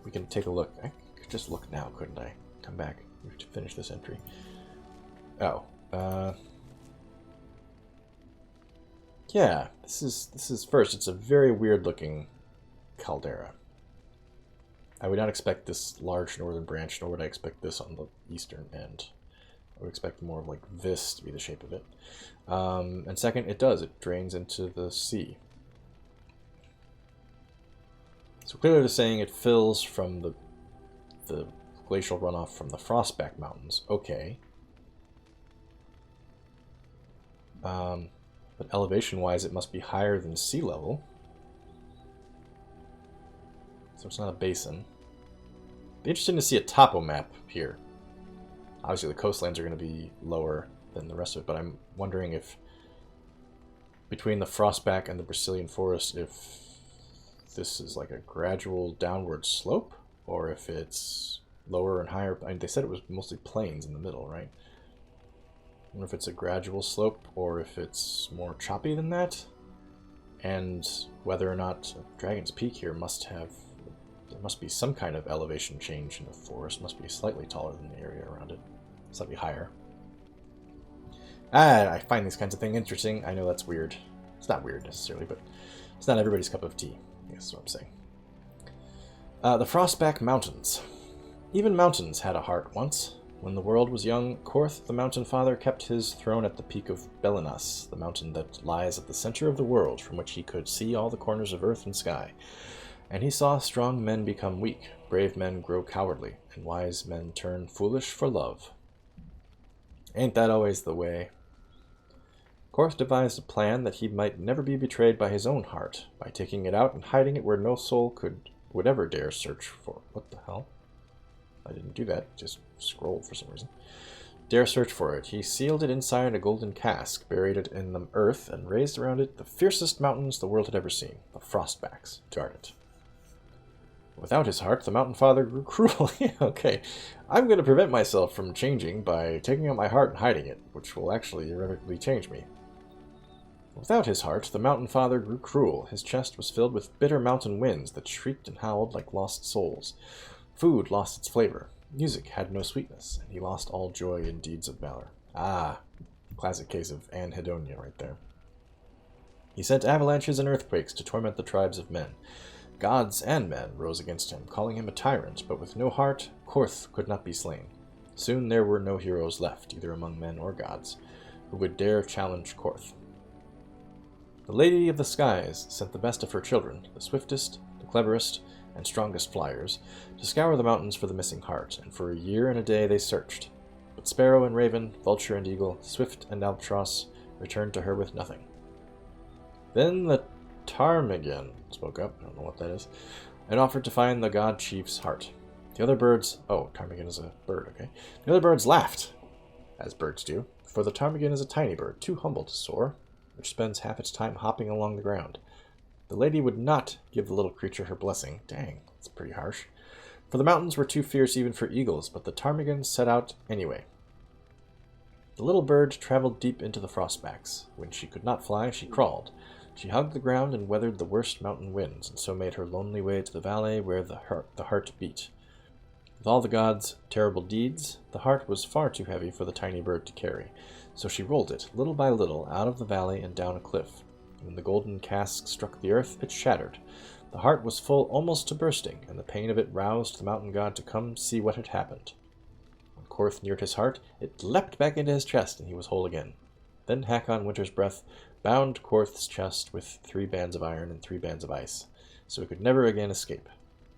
We can take a look. I could just look now, couldn't I? Come back. We have to finish this entry. Oh. Yeah, this is first. It's a very weird looking caldera. I would not expect this large northern branch, nor would I expect this on the eastern end. I would expect more of like this to be the shape of it. And second, it drains into the sea. So clearly they're saying it fills from the glacial runoff from the Frostback Mountains. Okay. But elevation-wise, it must be higher than sea level. So it's not a basin. Be interesting to see a topo map here. Obviously, the coastlines are going to be lower than the rest of it, but I'm wondering if between the Frostback and the Brazilian forest, if this is like a gradual downward slope, or if it's lower and higher. I mean, they said it was mostly plains in the middle, right? I wonder if it's a gradual slope, or if it's more choppy than that, and whether or not Dragon's Peak here there must be some kind of elevation change in the forest. It must be slightly taller than the area around it, slightly higher. I find these kinds of things interesting. I know that's weird. It's not weird necessarily, but it's not everybody's cup of tea, I guess is what I'm saying. The Frostback Mountains. Even mountains had a heart once. When the world was young, Korth, the Mountain Father, kept his throne at the peak of Belinas, the mountain that lies at the center of the world, from which he could see all the corners of earth and sky. And he saw strong men become weak, brave men grow cowardly, and wise men turn foolish for love. Ain't that always the way? Korth devised a plan that he might never be betrayed by his own heart, by taking it out and hiding it where no soul would ever dare search for. What the hell? I didn't do that, just scrolled for some reason. Dare search for it. He sealed it inside a golden cask, buried it in the earth, and raised around it the fiercest mountains the world had ever seen, the Frostbacks, to guard it. Without his heart, the Mountain Father grew cruel. Okay, I'm going to prevent myself from changing by taking out my heart and hiding it, which will actually irrevocably change me. Without his heart, the Mountain Father grew cruel. His chest was filled with bitter mountain winds that shrieked and howled like lost souls. Food lost its flavor. Music had no sweetness, and he lost all joy in deeds of valor. Ah, classic case of anhedonia right there. He sent avalanches and earthquakes to torment the tribes of men. Gods and men rose against him, calling him a tyrant, but with no heart, Korth could not be slain. Soon there were no heroes left, either among men or gods, who would dare challenge Korth. The Lady of the Skies sent the best of her children, the swiftest, the cleverest, and strongest flyers, to scour the mountains for the missing heart, and for a year and a day they searched. But sparrow and raven, vulture and eagle, swift and albatross returned to her with nothing. Then the ptarmigan spoke up, I don't know what that is, and offered to find the god chief's heart. The other birds... Oh, ptarmigan is a bird, okay. The other birds laughed, as birds do, for the ptarmigan is a tiny bird, too humble to soar, which spends half its time hopping along the ground. The lady would not give the little creature her blessing. Dang, that's pretty harsh. For the mountains were too fierce even for eagles, but the ptarmigan set out anyway. The little bird traveled deep into the frostbacks. When she could not fly, she crawled. She hugged the ground and weathered the worst mountain winds, and so made her lonely way to the valley where the heart beat. With all the gods' terrible deeds, the heart was far too heavy for the tiny bird to carry, so she rolled it, little by little, out of the valley and down a cliff. When the golden cask struck the earth, it shattered. The heart was full almost to bursting, and the pain of it roused the mountain god to come see what had happened. When Korth neared his heart, it leapt back into his chest, and he was whole again. Then Hakon Winter's Breath bound Korth's chest with 3 bands of iron and 3 bands of ice, so he could never again escape.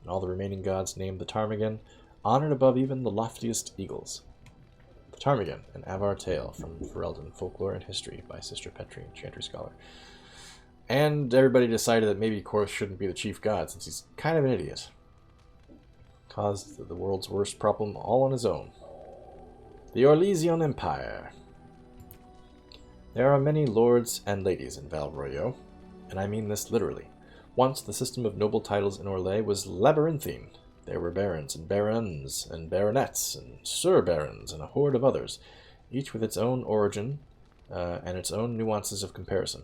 And all the remaining gods named the ptarmigan, honored above even the loftiest eagles. The Ptarmigan, an Avar tale from Ferelden Folklore and History by Sister Petrine, Chantry Scholar. And everybody decided that maybe Korth shouldn't be the chief god, since he's kind of an idiot. Caused the world's worst problem all on his own. The Orlesian Empire. There are many lords and ladies in Val Royeaux, and I mean this literally. Once the system of noble titles in Orlais was labyrinthine. There were barons and barons and baronets and sir-barons and a horde of others, each with its own origin and its own nuances of comparison.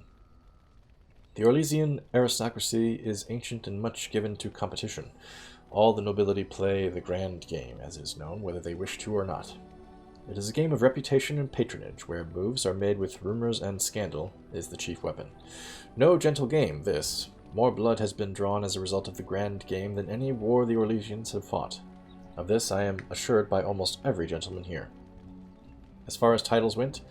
The Orlesian aristocracy is ancient and much given to competition. All the nobility play the grand game, as is known, whether they wish to or not. It is a game of reputation and patronage, where moves are made with rumors and scandal is the chief weapon. No gentle game, this. More blood has been drawn as a result of the grand game than any war the Orlesians have fought. Of this I am assured by almost every gentleman here. As far as titles went,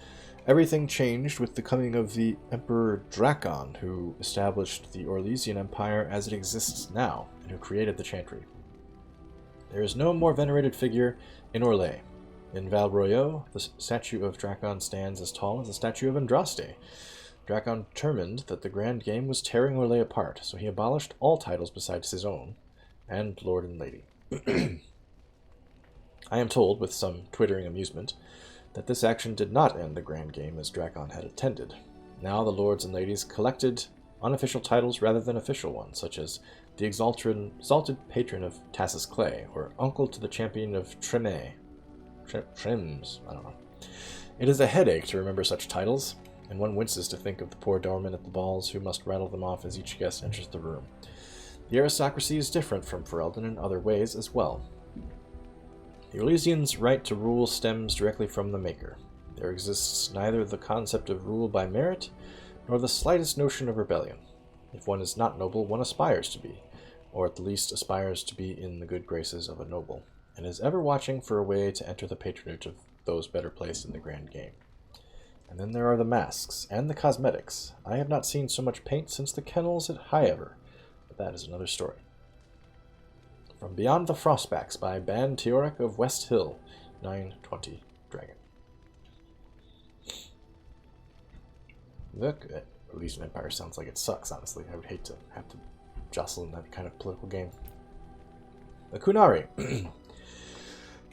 everything changed with the coming of the Emperor Drakon, who established the Orlesian Empire as it exists now, and who created the Chantry. There is no more venerated figure in Orlais. In Val Royeaux, the statue of Drakon stands as tall as the statue of Andraste. Drakon determined that the grand game was tearing Orlais apart, so he abolished all titles besides his own, and Lord and Lady. I am told, with some twittering amusement, that this action did not end the grand game as Drakon had intended. Now the lords and ladies collected unofficial titles rather than official ones, such as the exalted patron of Tassus Clay, or uncle to the champion of Tremé. Trems, I don't know. It is a headache to remember such titles, and one winces to think of the poor doorman at the balls who must rattle them off as each guest enters the room. The aristocracy is different from Ferelden in other ways as well. The Orlesians' right to rule stems directly from the Maker. There exists neither the concept of rule by merit, nor the slightest notion of rebellion. If one is not noble, one aspires to be, or at the least aspires to be in the good graces of a noble, and is ever watching for a way to enter the patronage of those better placed in the grand game. And then there are the masks, and the cosmetics. I have not seen so much paint since the kennels at Highever, but that is another story. From Beyond the Frostbacks by Ban Teoric of West Hill, 920 Dragon. The Orlesian Empire sounds like it sucks, honestly. I would hate to have to jostle in that kind of political game. The Kunari.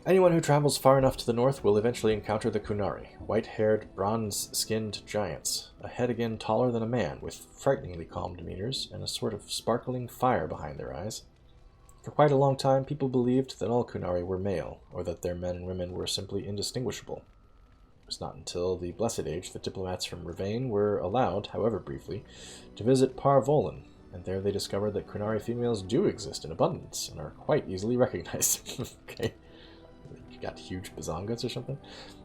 Anyone who travels far enough to the north will eventually encounter the Kunari, white-haired, bronze-skinned giants, a head again taller than a man, with frighteningly calm demeanors and a sort of sparkling fire behind their eyes. For quite a long time, people believed that all Kunari were male, or that their men and women were simply indistinguishable. It was not until the Blessed Age that diplomats from Ravain were allowed, however briefly, to visit Parvolan, and there they discovered that Kunari females do exist in abundance and are quite easily recognized. Okay. You got huge bazongas or something?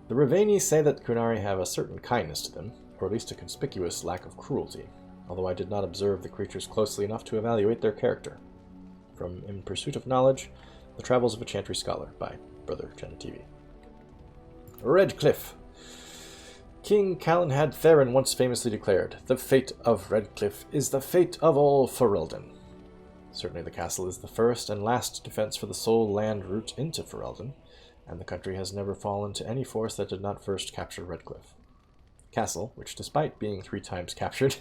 The Ravani say that Kunari have a certain kindness to them, or at least a conspicuous lack of cruelty, although I did not observe the creatures closely enough to evaluate their character. From In Pursuit of Knowledge, The Travels of a Chantry Scholar by Brother Genetivi. Redcliffe. King Calenhad Theron once famously declared, "The fate of Redcliffe is the fate of all Ferelden." Certainly the castle is the first and last defense for the sole land route into Ferelden, and the country has never fallen to any force that did not first capture Redcliffe. Castle, which despite being 3 times captured,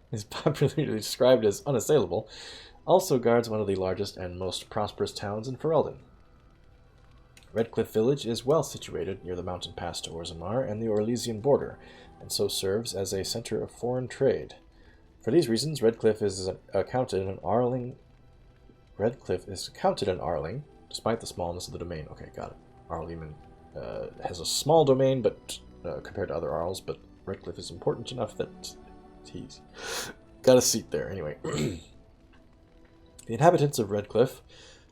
is popularly described as unassailable, also guards one of the largest and most prosperous towns in Ferelden. Redcliffe village is well situated near the mountain pass to Orzammar and the Orlesian border, and so serves as a center of foreign trade. For these reasons, Redcliffe is accounted an Arling, despite the smallness of the domain. Okay, got it. Arleman has a small domain, but compared to other Arls, but Redcliffe is important enough that he's got a seat there. Anyway. The inhabitants of Redcliffe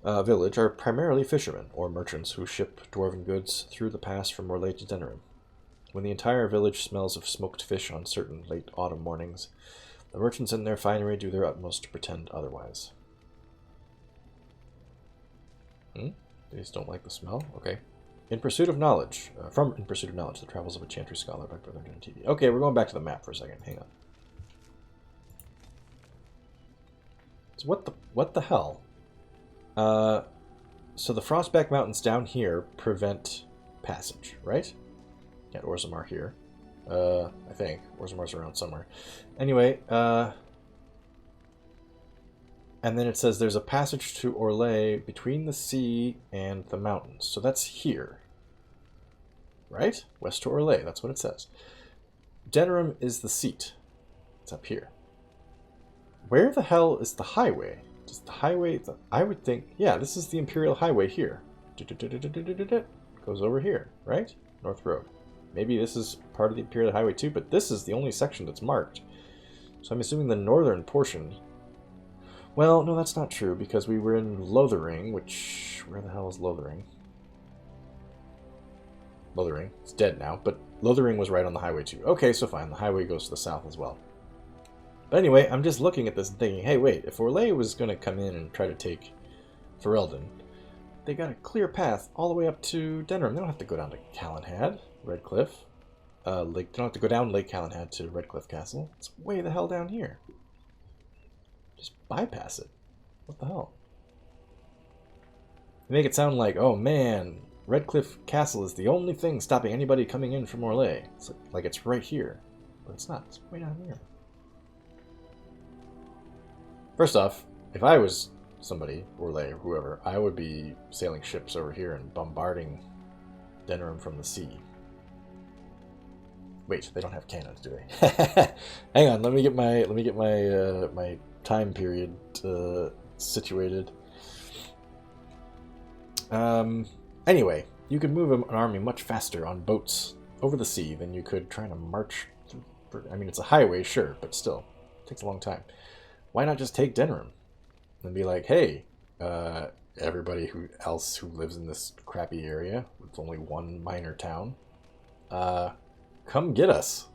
village are primarily fishermen or merchants who ship dwarven goods through the pass from Orlais to Denerim. When the entire village smells of smoked fish on certain late autumn mornings, the merchants in their finery do their utmost to pretend otherwise. They just don't like the smell? Okay. In Pursuit of Knowledge. From In Pursuit of Knowledge, The Travels of a Chantry Scholar by Brother TV. Okay, we're going back to the map for a second. Hang on. So what the hell? So the Frostback Mountains down here prevent passage, right? Yeah, Orzammar here. I think. Orzammar's around somewhere. Anyway, and then it says there's a passage to Orlais between the sea and the mountains. So that's here. Right? West to Orlais, that's what it says. Denerim is the seat. It's up here. Where the hell is the highway? Does the highway... I would think... Yeah, this is the Imperial Highway here. Goes over here, right? North Road. Maybe this is part of the Imperial Highway too, but this is the only section that's marked. So I'm assuming the northern portion... Well, no, that's not true, because we were in Lothering, which... Where the hell is Lothering? Lothering. It's dead now, but Lothering was right on the highway too. Okay, so fine. The highway goes to the south as well. But anyway, I'm just looking at this and thinking, hey, wait, if Orlais was going to come in and try to take Ferelden, they got a clear path all the way up to Denerim. They don't have to go down to Calenhad, Redcliffe. They don't have to go down Lake Calenhad to Redcliffe Castle. It's way the hell down here. Just bypass it. What the hell? They make it sound like, oh man, Redcliffe Castle is the only thing stopping anybody coming in from Orlais. It's like it's right here. But it's not. It's way down here. First off, if I was somebody, Orlais or whoever, I would be sailing ships over here and bombarding Denerim from the sea. Wait, they don't have cannons, do they? Hang on, let me get my my time period situated. Anyway, you could move an army much faster on boats over the sea than you could trying to march through. I mean, it's a highway, sure, but still, it takes a long time. Why not just take Denerim and be like, hey, everybody else who lives in this crappy area with only one minor town, come get us.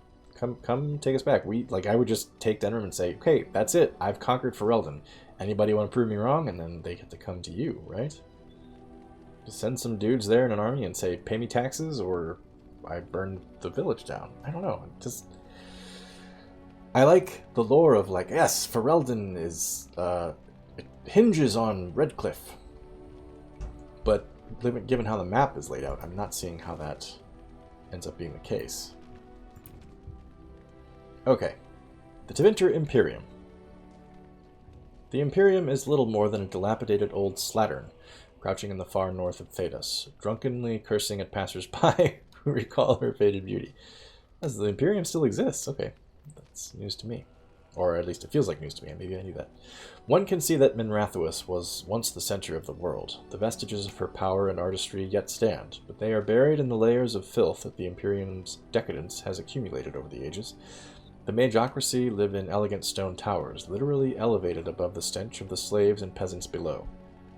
Come take us back. I would just take Denerim and say, okay, that's it. I've conquered Ferelden. Anybody want to prove me wrong? And then they get to come to you, right? Just send some dudes there in an army and say, pay me taxes or I burn the village down. I don't know. I like the lore of, like, yes, Ferelden is, it hinges on Redcliffe. But given how the map is laid out, I'm not seeing how that ends up being the case. Okay. The Tevinter Imperium. The Imperium is little more than a dilapidated old slattern, crouching in the far north of Thedas, drunkenly cursing at passers-by who recall her faded beauty. As the Imperium still exists, okay. That's news to me. Or at least it feels like news to me, maybe I knew that. One can see that Minrathous was once the center of the world. The vestiges of her power and artistry yet stand, but they are buried in the layers of filth that the Imperium's decadence has accumulated over the ages. The magocracy live in elegant stone towers, literally elevated above the stench of the slaves and peasants below.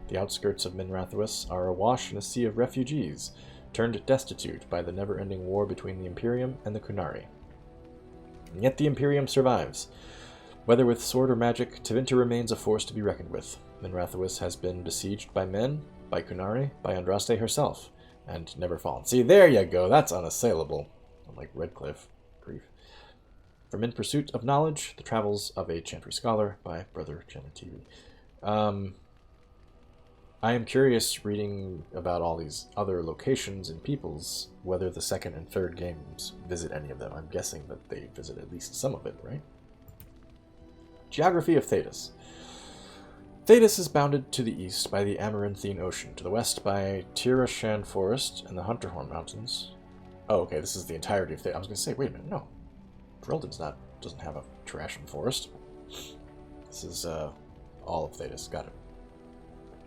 The outskirts of Minrathous are awash in a sea of refugees, turned destitute by the never-ending war between the Imperium and the Kunari. And yet the Imperium survives. Whether with sword or magic, Tevinter remains a force to be reckoned with. Minrathous has been besieged by men, by Kunari, by Andraste herself, and never fallen. See, there you go, that's unassailable. Unlike Redcliffe. Grief. From In Pursuit of Knowledge, The Travels of a Chantry Scholar by Brother Genetivi. I am curious, reading about all these other locations and peoples, whether the second and third games visit any of them. I'm guessing that they visit at least some of it, right? Geography of Thedas. Thedas is bounded to the east by the Amaranthine Ocean, to the west by Tirashan Forest and the Hunterhorn Mountains. Oh, okay, this is the entirety of Thedas. I was going to say, wait a minute, no. Ferelden's doesn't have a Tirashan Forest. This is all of Thedas, got it.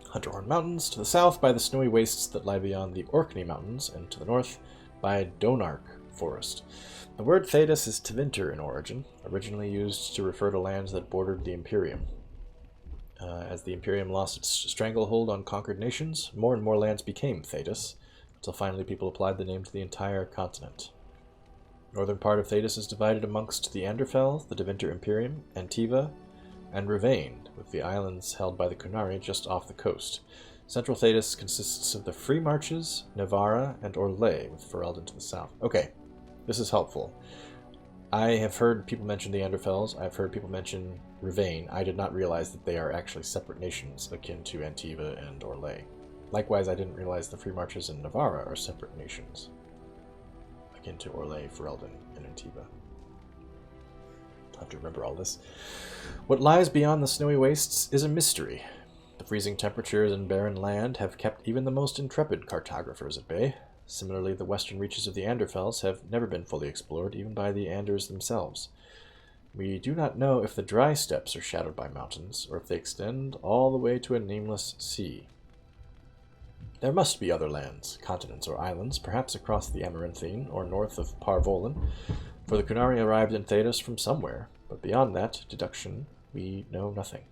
Hunterhorn Mountains, to the south by the snowy wastes that lie beyond the Orkney Mountains, and to the north by Donark Forest. The word Thedas is Tevinter in origin, originally used to refer to lands that bordered the Imperium. As the Imperium lost its stranglehold on conquered nations, more and more lands became Thedas, until finally people applied the name to the entire continent. The northern part of Thedas is divided amongst the Anderfell, the Tevinter Imperium, Antiva, and Rivain, with the islands held by the Kunari just off the coast. Central Thedas consists of the Free Marches, Navarra, and Orlais, with Ferelden to the south. Okay, this is helpful. I have heard people mention the Anderfells. I've heard people mention Rivain. I did not realize that they are actually separate nations akin to Antiva and Orlais. Likewise, I didn't realize the Free Marches and Navarra are separate nations akin to Orlais, Ferelden, and Antiva. I'll have to remember all this. What lies beyond the snowy wastes is a mystery. The freezing temperatures and barren land have kept even the most intrepid cartographers at bay. Similarly, the western reaches of the Anderfells have never been fully explored, even by the Anders themselves. We do not know if the dry steppes are shadowed by mountains, or if they extend all the way to a nameless sea. There must be other lands, continents, or islands, perhaps across the Amaranthine, or north of Parvolan, for the Kunari arrived in Thedas from somewhere, but beyond that deduction, we know nothing.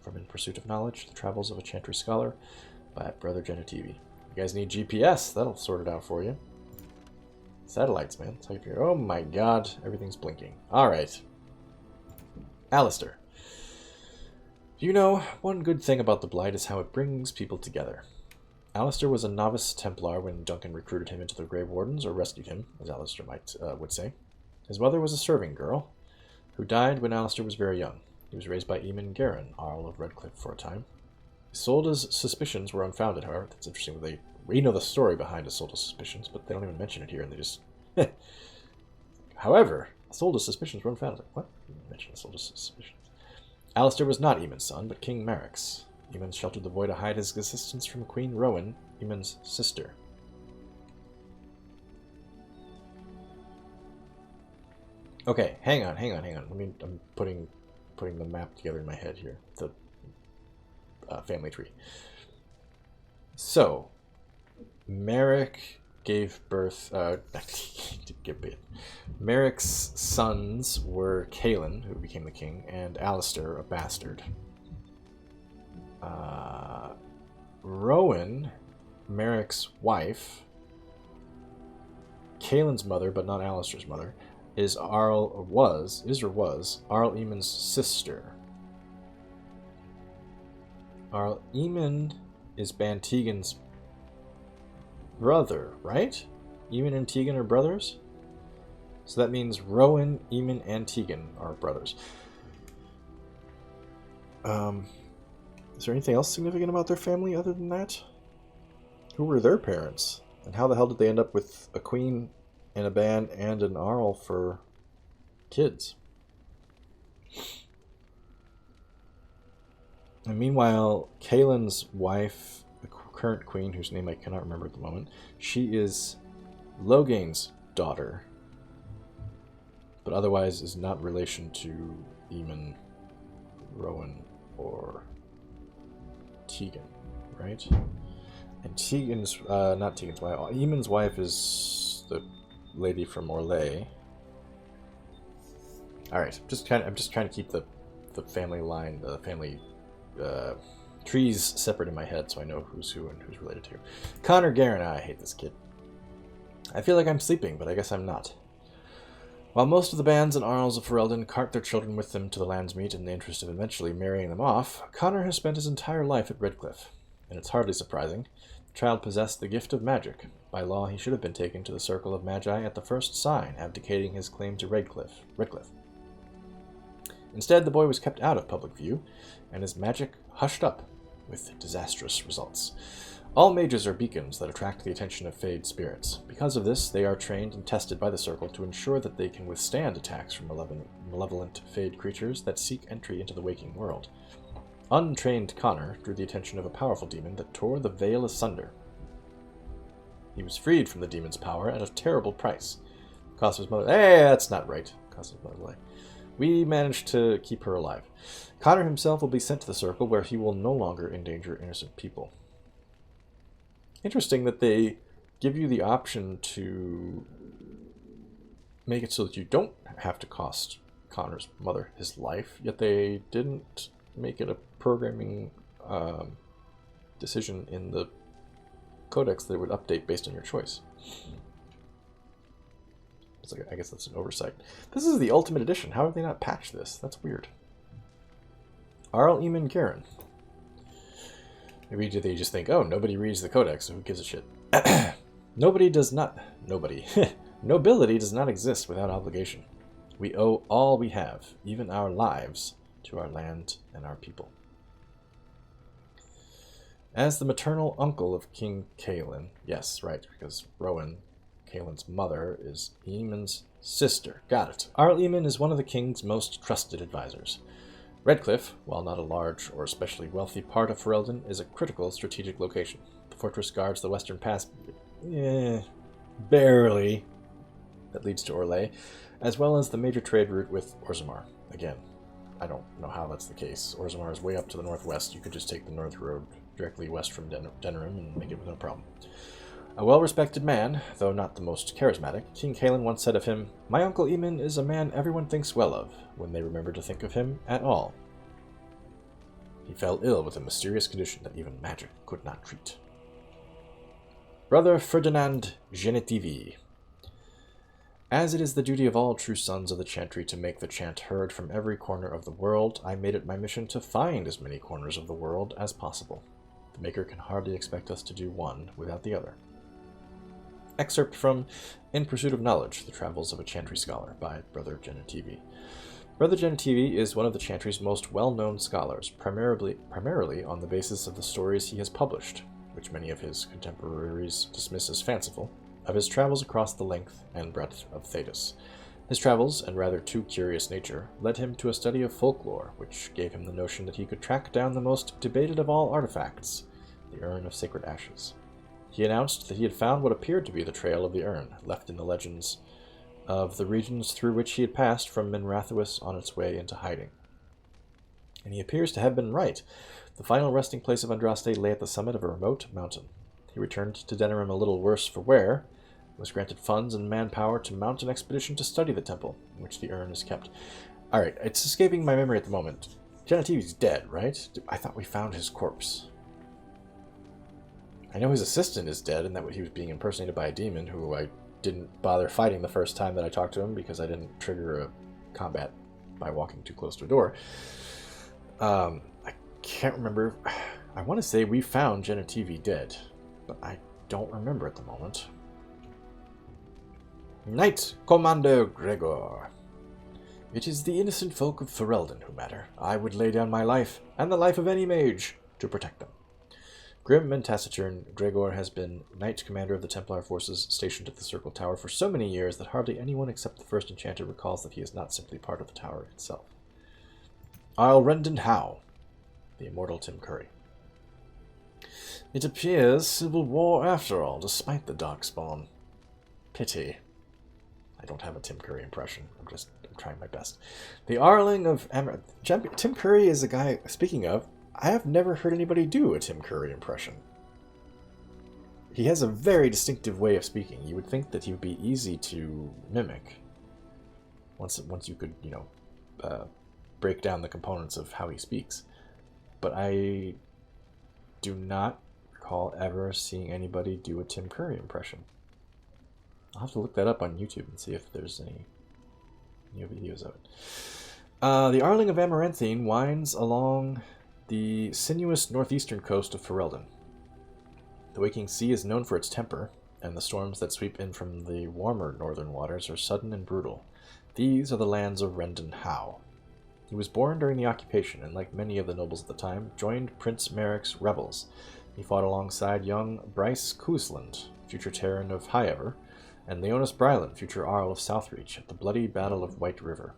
From In Pursuit of Knowledge, The Travels of a Chantry Scholar, by Brother Genetivi. You guys need GPS, that'll sort it out for you. Satellites, man. That's how you figure. Oh my god, everything's blinking. Alright. Alistair. You know, one good thing about the Blight is how it brings people together. Alistair was a novice Templar when Duncan recruited him into the Grey Wardens, or rescued him, as Alistair would say. His mother was a serving girl, who died when Alistair was very young. He was raised by Eamon Garin, Jarl of Redcliffe, for a time. Isolda's suspicions were unfounded, however. That's interesting. We know the story behind Isolda's suspicions, but they don't even mention it here, and they just... However, Isolda's suspicions were unfounded. Like, what? You mentioned Isolda's suspicions. Alistair was not Eamon's son, but King Merrick's. Eamon sheltered the boy to hide his existence from Queen Rowan, Eamon's sister. Okay, hang on. I'm putting the map together in my head here. The family tree. So, Merrick gave birth. Merrick's sons were Kaelin, who became the king, and Alistair, a bastard. Rowan, Merrick's wife, Kaelin's mother, but not Alistair's mother, is Arl Eamon's sister. Arl Eamon is Bantegan's brother, right? Eamon and Tegan are brothers? So that means Rowan, Eamon, and Tegan are brothers. Is there anything else significant about their family other than that? Who were their parents? And how the hell did they end up with a queen and a band and an Arl for kids? And meanwhile, Kaelin's wife, current queen, whose name I cannot remember at the moment. She is Logain's daughter, but otherwise is not relation to Eamon, Rowan, or Tegan, right? And Tegan's, not Tegan's wife, Eamon's wife is the lady from Orlais. Alright, I'm just trying to keep the family line, the family trees separate in my head so I know who's who and who's related to. Connor Guerin, I hate this kid. I feel like I'm sleeping, but I guess I'm not. While most of the bands and Arls of Ferelden cart their children with them to the land's meet in the interest of eventually marrying them off, Connor has spent his entire life at Redcliffe, and it's hardly surprising. The child possessed the gift of magic. By law, he should have been taken to the Circle of Magi at the first sign, abdicating his claim to Redcliffe. Instead, the boy was kept out of public view, and his magic hushed up, with disastrous results. All mages are beacons that attract the attention of Fade spirits. Because of this, they are trained and tested by the Circle to ensure that they can withstand attacks from malevolent Fade creatures that seek entry into the waking world. Untrained Connor drew the attention of a powerful demon that tore the veil asunder. He was freed from the demon's power at a terrible price. Cost his mother... Hey, that's not right. Cost his mother life. We managed to keep her alive. Connor himself will be sent to the Circle, where he will no longer endanger innocent people. Interesting that they give you the option to make it so that you don't have to cost Connor's mother his life, yet they didn't make it a programming decision in the codex that it would update based on your choice. It's like, I guess that's an oversight. This is the Ultimate Edition. How have they not patched this? That's weird. Arl Eamon Garen. Maybe do they just think, oh, nobody reads the codex, so who gives a shit? Nobody. Nobility does not exist without obligation. We owe all we have, even our lives, to our land and our people. As the maternal uncle of King Caelan, yes, right, because Rowan, Caelan's mother, is Eamon's sister. Got it. Arl Eamon is one of the king's most trusted advisors. Redcliffe, while not a large or especially wealthy part of Ferelden, is a critical strategic location. The fortress guards the western pass, barely, that leads to Orlais, as well as the major trade route with Orzammar. Again, I don't know how that's the case. Orzammar is way up to the northwest. You could just take the north road directly west from Denerim and make it with no problem. A well-respected man, though not the most charismatic, King Caelan once said of him, "My uncle Eamon is a man everyone thinks well of, when they remember to think of him at all." He fell ill with a mysterious condition that even magic could not treat. Brother Ferdinand Genetivi. As it is the duty of all true sons of the Chantry to make the chant heard from every corner of the world, I made it my mission to find as many corners of the world as possible. The Maker can hardly expect us to do one without the other. Excerpt from In Pursuit of Knowledge, The Travels of a Chantry Scholar by Brother Genetivi. Brother Genetivi is one of the Chantry's most well-known scholars, primarily on the basis of the stories he has published, which many of his contemporaries dismiss as fanciful, of his travels across the length and breadth of Thedas. His travels, and rather too curious nature, led him to a study of folklore, which gave him the notion that he could track down the most debated of all artifacts, the Urn of Sacred Ashes. He announced that he had found what appeared to be the trail of the urn, left in the legends of the regions through which he had passed from Minrathous on its way into hiding. And he appears to have been right. The final resting place of Andraste lay at the summit of a remote mountain. He returned to Denerim a little worse for wear, was granted funds and manpower to mount an expedition to study the temple in which the urn is kept. Alright, it's escaping my memory at the moment. Genetivi's dead, right? I thought we found his corpse. I know his assistant is dead and that he was being impersonated by a demon who I didn't bother fighting the first time that I talked to him because I didn't trigger a combat by walking too close to a door. I can't remember. I want to say we found Genetivi dead, but I don't remember at the moment. Knight Commander Gregor. It is the innocent folk of Ferelden who matter. I would lay down my life, and the life of any mage, to protect them. Grim and taciturn, Gregor has been Knight Commander of the Templar forces stationed at the Circle Tower for so many years that hardly anyone except the First Enchanter recalls that he is not simply part of the tower itself. I'll Rendon Howe, the immortal Tim Curry. It appears civil war after all, despite the darkspawn. Pity. I don't have a Tim Curry impression. I'm trying my best. The Arling of Tim Curry is a guy, speaking of, I have never heard anybody do a Tim Curry impression. He has a very distinctive way of speaking. You would think that he would be easy to mimic. Once you could, break down the components of how he speaks. But I do not recall ever seeing anybody do a Tim Curry impression. I'll have to look that up on YouTube and see if there's any new videos of it. The Arling of Amaranthine winds along the sinuous northeastern coast of Ferelden. The waking sea is known for its temper, and the storms that sweep in from the warmer northern waters are sudden and brutal. These are the lands of Rendon Howe. He was born during the occupation, and like many of the nobles at the time, joined Prince Merrick's rebels. He fought alongside young Bryce Cousland, future Terran of Highever, and Leonis Brylan, future Arl of Southreach, at the bloody Battle of White River.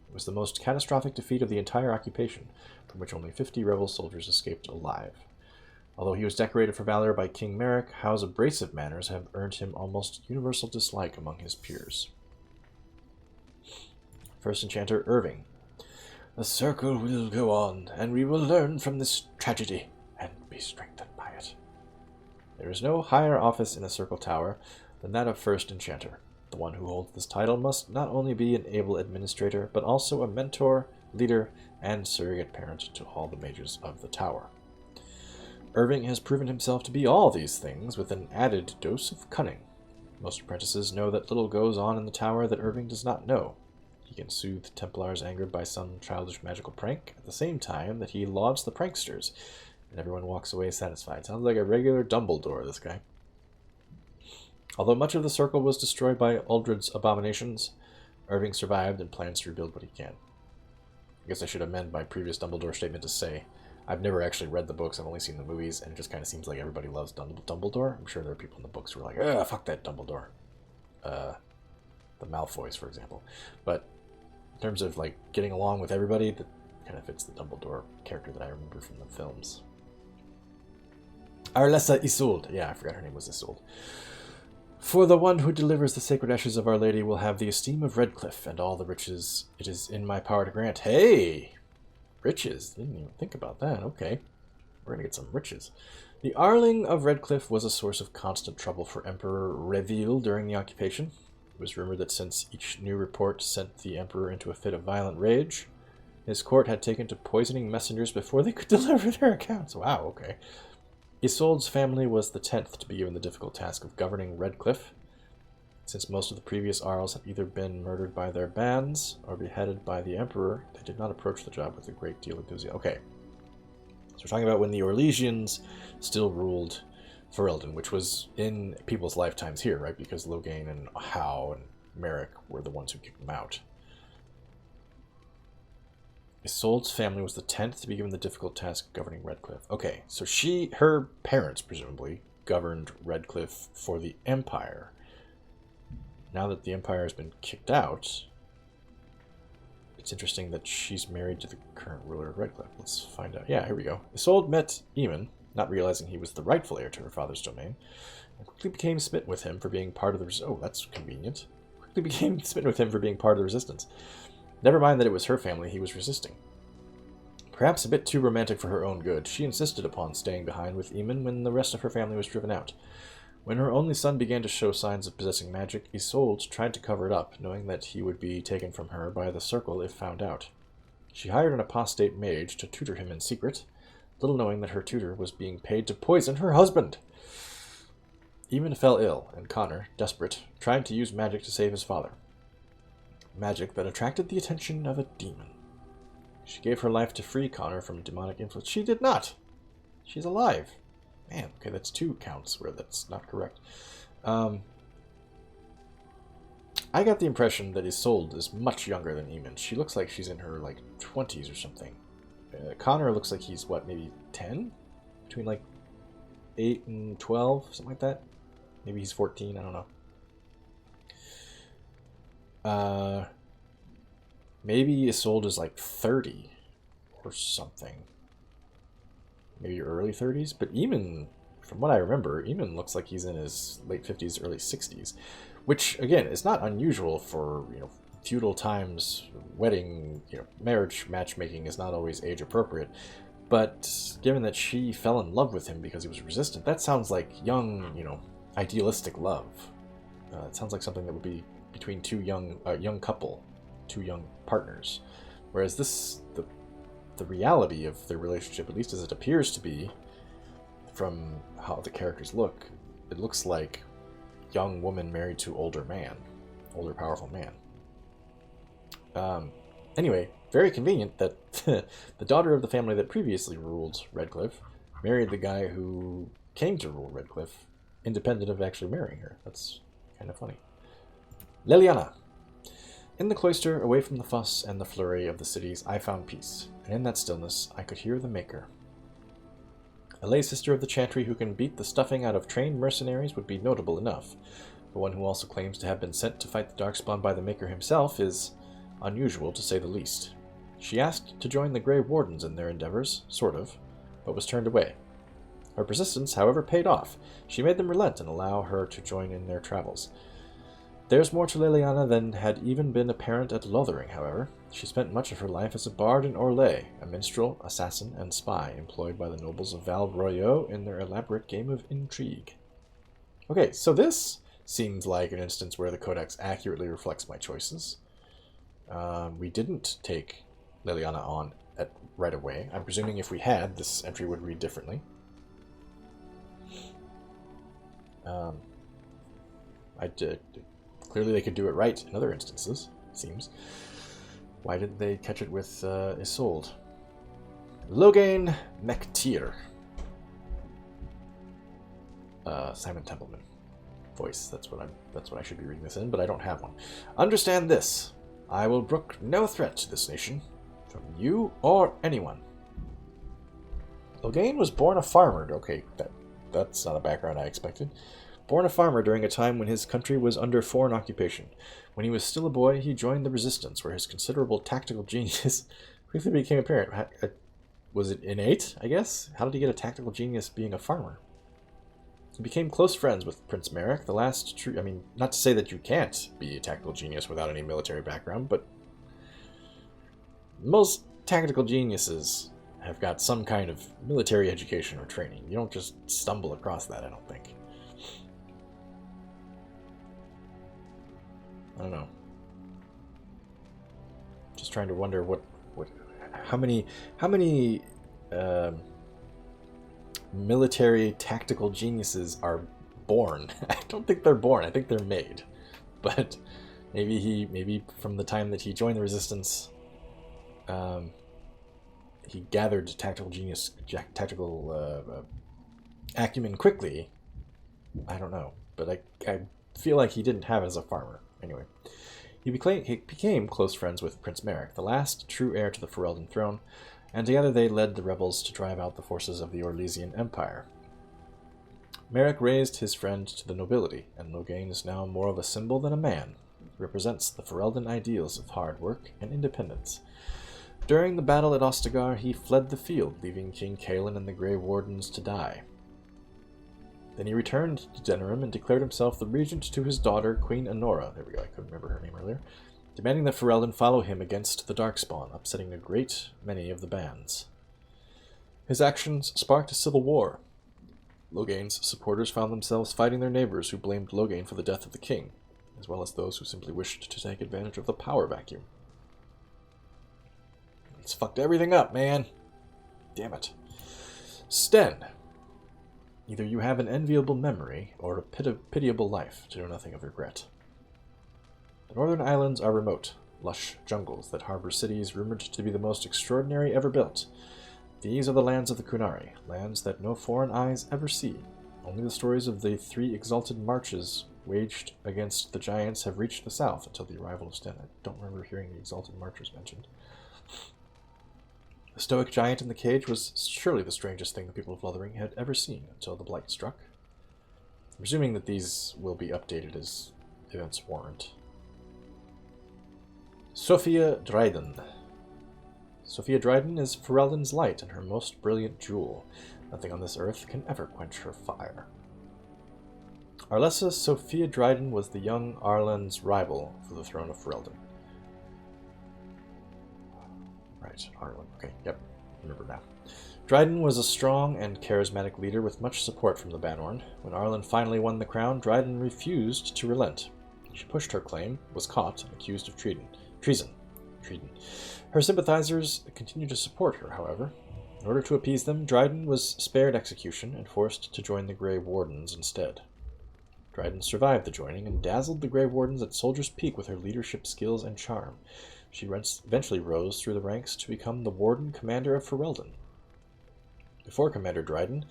It was the most catastrophic defeat of the entire occupation, from which only 50 rebel soldiers escaped alive. Although he was decorated for valor by King Merrick, Howe's abrasive manners have earned him almost universal dislike among his peers. First Enchanter Irving. The circle will go on, and we will learn from this tragedy, and be strengthened by it. There is no higher office in a Circle Tower than that of First Enchanter. The one who holds this title must not only be an able administrator, but also a mentor, leader, and surrogate parent to all the mages of the tower. Irving has proven himself to be all these things with an added dose of cunning. Most apprentices know that little goes on in the tower that Irving does not know. He can soothe Templars angered by some childish magical prank, at the same time that he lauds the pranksters, and everyone walks away satisfied. Sounds like a regular Dumbledore, this guy. Although much of the circle was destroyed by Uldred's abominations, Irving survived and plans to rebuild what he can. I guess I should amend my previous Dumbledore statement to say, I've never actually read the books, I've only seen the movies, and it just kind of seems like everybody loves Dumbledore. I'm sure there are people in the books who are like, ugh, fuck that Dumbledore. The Malfoys, for example. But in terms of like getting along with everybody, that kind of fits the Dumbledore character that I remember from the films. Arlessa Isolde. Yeah, I forgot her name was Isolde. For the one who delivers the sacred ashes of Our Lady will have the esteem of Redcliffe and all the riches it is in my power to grant. Hey! Riches. Didn't even think about that. Okay. We're going to get some riches. The Arling of Redcliffe was a source of constant trouble for Emperor Reveal during the occupation. It was rumored that since each new report sent the Emperor into a fit of violent rage, his court had taken to poisoning messengers before they could deliver their accounts. Wow, okay. Isolde's family was the 10th to be given the difficult task of governing Redcliffe. Since most of the previous Arls had either been murdered by their bands or beheaded by the Emperor, they did not approach the job with a great deal of enthusiasm. Okay, so we're talking about when the Orlesians still ruled Ferelden, which was in people's lifetimes here, right? Because Loghain and Howe and Merrick were the ones who kicked them out. Isolde's family was the 10th to be given the difficult task of governing Redcliffe. Okay, so her parents, presumably, governed Redcliffe for the Empire. Now that the Empire has been kicked out, it's interesting that she's married to the current ruler of Redcliffe. Let's find out. Yeah, here we go. Isolde met Eamon, not realizing he was the rightful heir to her father's domain, and quickly became smitten with him for being part of the... Oh, that's convenient. Quickly became smitten with him for being part of the resistance. Never mind that it was her family he was resisting. Perhaps a bit too romantic for her own good, she insisted upon staying behind with Eamon when the rest of her family was driven out. When her only son began to show signs of possessing magic, Isolde tried to cover it up, knowing that he would be taken from her by the Circle if found out. She hired an apostate mage to tutor him in secret, little knowing that her tutor was being paid to poison her husband. Eamon fell ill, and Connor, desperate, tried to use magic to save his father. Magic that attracted the attention of a demon. She gave her life to free Connor from demonic influence. She did not! She's alive. Man, okay, that's 2 counts where that's not correct. I got the impression that Isolde is much younger than Eamon. She looks like she's in her, 20s or something. Connor looks like he's, maybe 10? Between, 8 and 12, something like that? Maybe he's 14, I don't know. Maybe Isolde is, 30 or something. Maybe early 30s, but Eamon from what I remember, Eamon looks like he's in his late 50s, early 60s, which, again, is not unusual for, feudal times. Wedding, marriage matchmaking is not always age appropriate. But given that she fell in love with him because he was resistant, that sounds like young, idealistic love. It sounds like something that would be between two young couple, two young partners. Whereas the reality of their relationship, at least as it appears to be, from how the characters look, it looks like young woman married to older powerful man. Anyway, very convenient that the daughter of the family that previously ruled Redcliffe married the guy who came to rule Redcliffe, independent of actually marrying her. That's kind of funny. Leliana. In the cloister, away from the fuss and the flurry of the cities, I found peace, and in that stillness I could hear the Maker. A lay sister of the chantry who can beat the stuffing out of trained mercenaries would be notable enough, but one who also claims to have been sent to fight the Darkspawn by the Maker himself is unusual, to say the least. She asked to join the Grey Wardens in their endeavors, sort of, but was turned away. Her persistence, however, paid off. She made them relent and allow her to join in their travels. There's more to Leliana than had even been apparent at Lothering, however. She spent much of her life as a bard in Orlais, a minstrel, assassin, and spy employed by the nobles of Val Royeaux in their elaborate game of intrigue. Okay, so this seems like an instance where the Codex accurately reflects my choices. We didn't take Leliana on right away. I'm presuming if we had, this entry would read differently. Clearly they could do it right in other instances, it seems. Why didn't they catch it with Isolde? Loghain MacTyr. Simon Templeman. Voice, that's what I should be reading this in, but I don't have one. Understand this. I will brook no threat to this nation, from you or anyone. Loghain was born a farmer. Okay, that's not a background I expected. Born a farmer during a time when his country was under foreign occupation. When he was still a boy, he joined the resistance, where his considerable tactical genius quickly became apparent. Was it innate, I guess? How did he get a tactical genius being a farmer? He became close friends with Prince Merrick, the last true... I mean, not to say that you can't be a tactical genius without any military background, but most tactical geniuses have got some kind of military education or training. You don't just stumble across that, I don't think. I don't know. Just trying to wonder how many military tactical geniuses are born. I don't think they're born. I think they're made. But maybe from the time that he joined the resistance, he gathered tactical acumen quickly. I don't know, but I feel like he didn't have it as a farmer. Anyway, he became close friends with Prince Merrick, the last true heir to the Ferelden throne, and together they led the rebels to drive out the forces of the Orlesian Empire. Merrick raised his friend to the nobility, and Loghain is now more of a symbol than a man. He represents the Ferelden ideals of hard work and independence. During the battle at Ostagar, he fled the field, leaving King Caelan and the Grey Wardens to die. Then he returned to Denerim and declared himself the regent to his daughter, Queen Anora. There we go, I couldn't remember her name earlier. Demanding that Ferelden follow him against the Darkspawn, upsetting a great many of the bands. His actions sparked a civil war. Loghain's supporters found themselves fighting their neighbors who blamed Loghain for the death of the king, as well as those who simply wished to take advantage of the power vacuum. It's fucked everything up, man. Damn it. Sten. Either you have an enviable memory, or a pitiable life, to know nothing of regret. The northern islands are remote, lush jungles that harbor cities rumored to be the most extraordinary ever built. These are the lands of the Kunari, lands that no foreign eyes ever see. Only the stories of the 3 exalted marches waged against the giants have reached the south until the arrival of Sten. I don't remember hearing the exalted marchers mentioned. The stoic giant in the cage was surely the strangest thing the people of Lothering had ever seen until the blight struck. I'm presuming that these will be updated as events warrant. Sophia Dryden. Sophia Dryden is Ferelden's light and her most brilliant jewel. Nothing on this earth can ever quench her fire. Arlessa Sophia Dryden was the young Arlen's rival for the throne of Ferelden. Right, Arlen. Okay, yep, remember now. Dryden was a strong and charismatic leader with much support from the Bannorn. When Arlen finally won the crown, Dryden refused to relent. She pushed her claim, was caught, and accused of treason. Her sympathizers continued to support her, however. In order to appease them, Dryden was spared execution and forced to join the Grey Wardens instead. Dryden survived the joining and dazzled the Grey Wardens at Soldier's Peak with her leadership skills and charm. She eventually rose through the ranks to become the Warden Commander of Ferelden. Before Commander Dryden,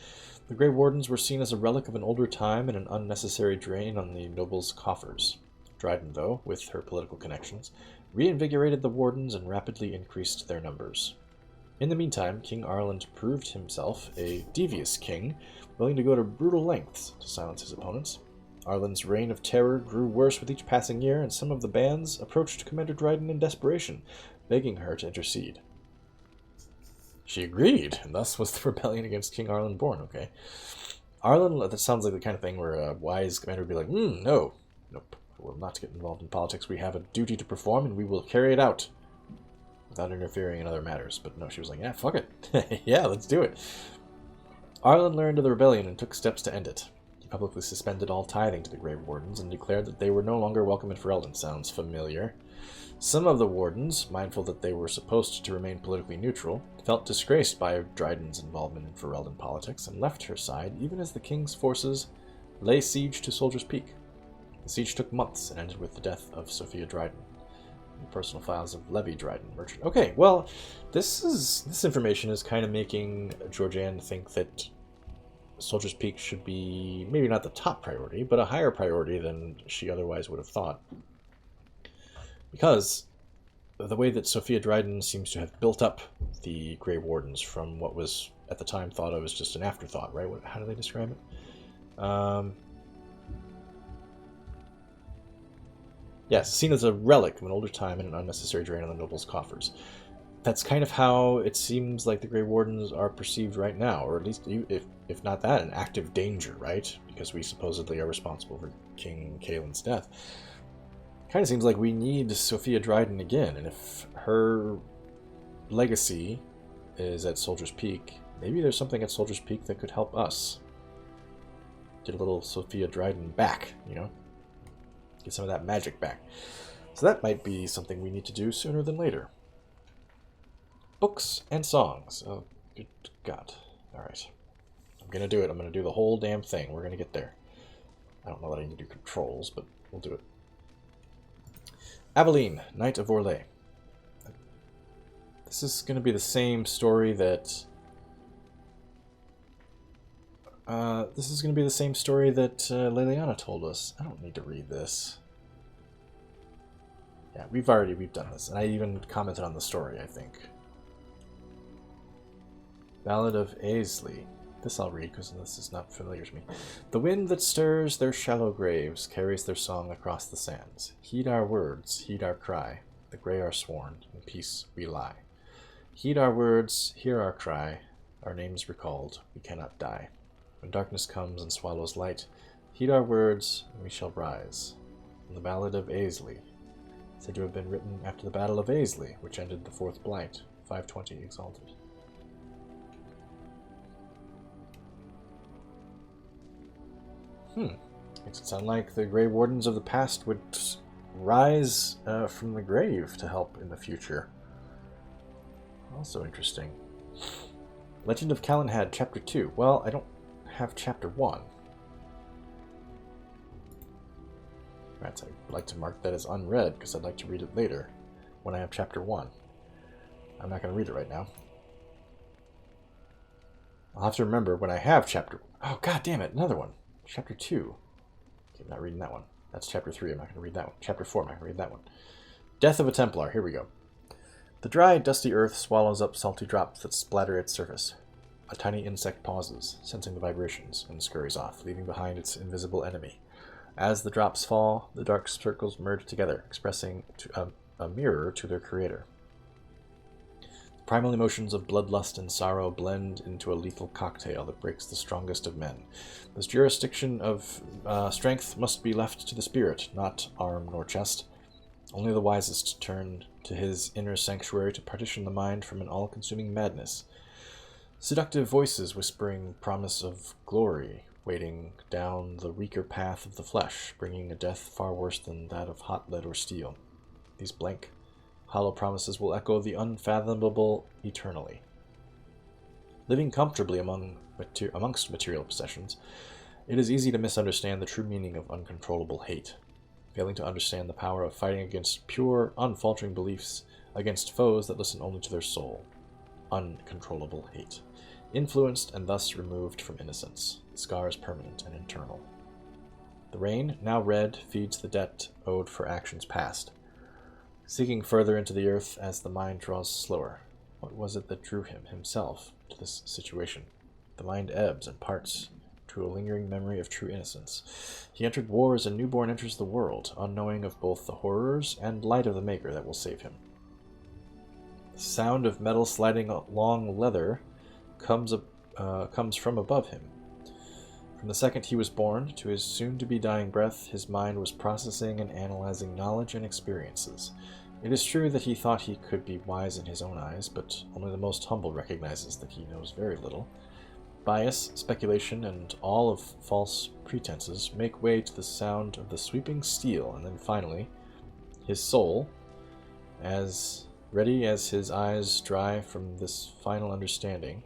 the Grey Wardens were seen as a relic of an older time and an unnecessary drain on the nobles' coffers. Dryden, though, with her political connections, reinvigorated the Wardens and rapidly increased their numbers. In the meantime, King Arland proved himself a devious king, willing to go to brutal lengths to silence his opponents. Arlen's reign of terror grew worse with each passing year, and some of the bands approached Commander Dryden in desperation, begging her to intercede. She agreed, and thus was the rebellion against King Arlen born, okay. Arlen, that sounds like the kind of thing where a wise commander would be like, no, nope, we will not get involved in politics. We have a duty to perform, and we will carry it out without interfering in other matters. But no, she was like, yeah, fuck it. Yeah, let's do it. Arlen learned of the rebellion and took steps to end it. He publicly suspended all tithing to the Grey Wardens and declared that they were no longer welcome in Ferelden. Sounds familiar. Some of the Wardens, mindful that they were supposed to remain politically neutral, felt disgraced by Dryden's involvement in Ferelden politics and left her side even as the king's forces lay siege to Soldier's Peak. The siege took months and ended with the death of Sophia Dryden. The personal files of Levi Dryden, merchant. Okay, well, this information is kind of making Georgianne think that Soldier's Peak should be maybe not the top priority, but a higher priority than she otherwise would have thought. Because the way that Sophia Dryden seems to have built up the Grey Wardens from what was at the time thought of as just an afterthought, right? How do they describe it? Yes, seen as a relic of an older time and an unnecessary drain on the nobles' coffers. That's kind of how it seems like the Grey Wardens are perceived right now, or at least, if not that, an active danger, right? Because we supposedly are responsible for King Caelin's death. Kind of seems like we need Sophia Dryden again, and if her legacy is at Soldier's Peak, maybe there's something at Soldier's Peak that could help us get a little Sophia Dryden back, you know? Get some of that magic back. So that might be something we need to do sooner than later. Books and songs. Oh, good God. Alright. I'm going to do it. I'm going to do the whole damn thing. We're going to get there. I don't know that I need to do controls, but we'll do it. Aveline, Knight of Orlais. This is going to be the same story that... Leliana told us. I don't need to read this. Yeah, we've done this, and I even commented on the story, I think. Ballad of Aisley. This I'll read, because this is not familiar to me. The wind that stirs their shallow graves carries their song across the sands. Heed our words, heed our cry. The grey are sworn, in peace we lie. Heed our words, hear our cry. Our names recalled, we cannot die. When darkness comes and swallows light, heed our words, and we shall rise. From the Ballad of Aisley, said to have been written after the Battle of Aisley, which ended the Fourth Blight, 520 Exalted. Makes it sound like the Grey Wardens of the past would rise from the grave to help in the future. Also interesting. Legend of Calenhad, Chapter 2. Well, I don't have Chapter 1. Right, so I'd like to mark that as unread, because I'd like to read it later, when I have Chapter 1. I'm not going to read it right now. I'll have to remember when I have Chapter... Oh, god damn it, another one. Chapter 2. Okay, I'm not reading that one. That's Chapter 3. I'm not going to read that one. Chapter 4. I'm not going to read that one. Death of a Templar. Here we go. The dry, dusty earth swallows up salty drops that splatter its surface. A tiny insect pauses, sensing the vibrations, and scurries off, leaving behind its invisible enemy. As the drops fall, the dark circles merge together, expressing a mirror to their creator. The Primal emotions of bloodlust and sorrow blend into a lethal cocktail that breaks the strongest of men. This jurisdiction of strength must be left to the spirit, not arm nor chest. Only the wisest turn to his inner sanctuary to partition the mind from an all-consuming madness. Seductive voices whispering promise of glory, waiting down the weaker path of the flesh, bringing a death far worse than that of hot lead or steel. These blank, hollow promises will echo the unfathomable eternally. Living comfortably amongst material possessions, it is easy to misunderstand the true meaning of uncontrollable hate. Failing to understand the power of fighting against pure, unfaltering beliefs, against foes that listen only to their soul. Uncontrollable hate. Influenced and thus removed from innocence. The scar is permanent and internal. The rain, now red, feeds the debt owed for actions past, sinking further into the earth as the mind draws slower. What was it that drew him, himself, to this situation? The mind ebbs and parts to a lingering memory of true innocence. He entered war as a newborn enters the world, unknowing of both the horrors and light of the Maker that will save him. The sound of metal sliding along leather comes from above him. From the second he was born to his soon-to-be dying breath, his mind was processing and analyzing knowledge and experiences. It is true that he thought he could be wise in his own eyes, but only the most humble recognizes that he knows very little. Bias, speculation, and all of false pretenses make way to the sound of the sweeping steel, and then finally, his soul, as ready as his eyes dry from this final understanding,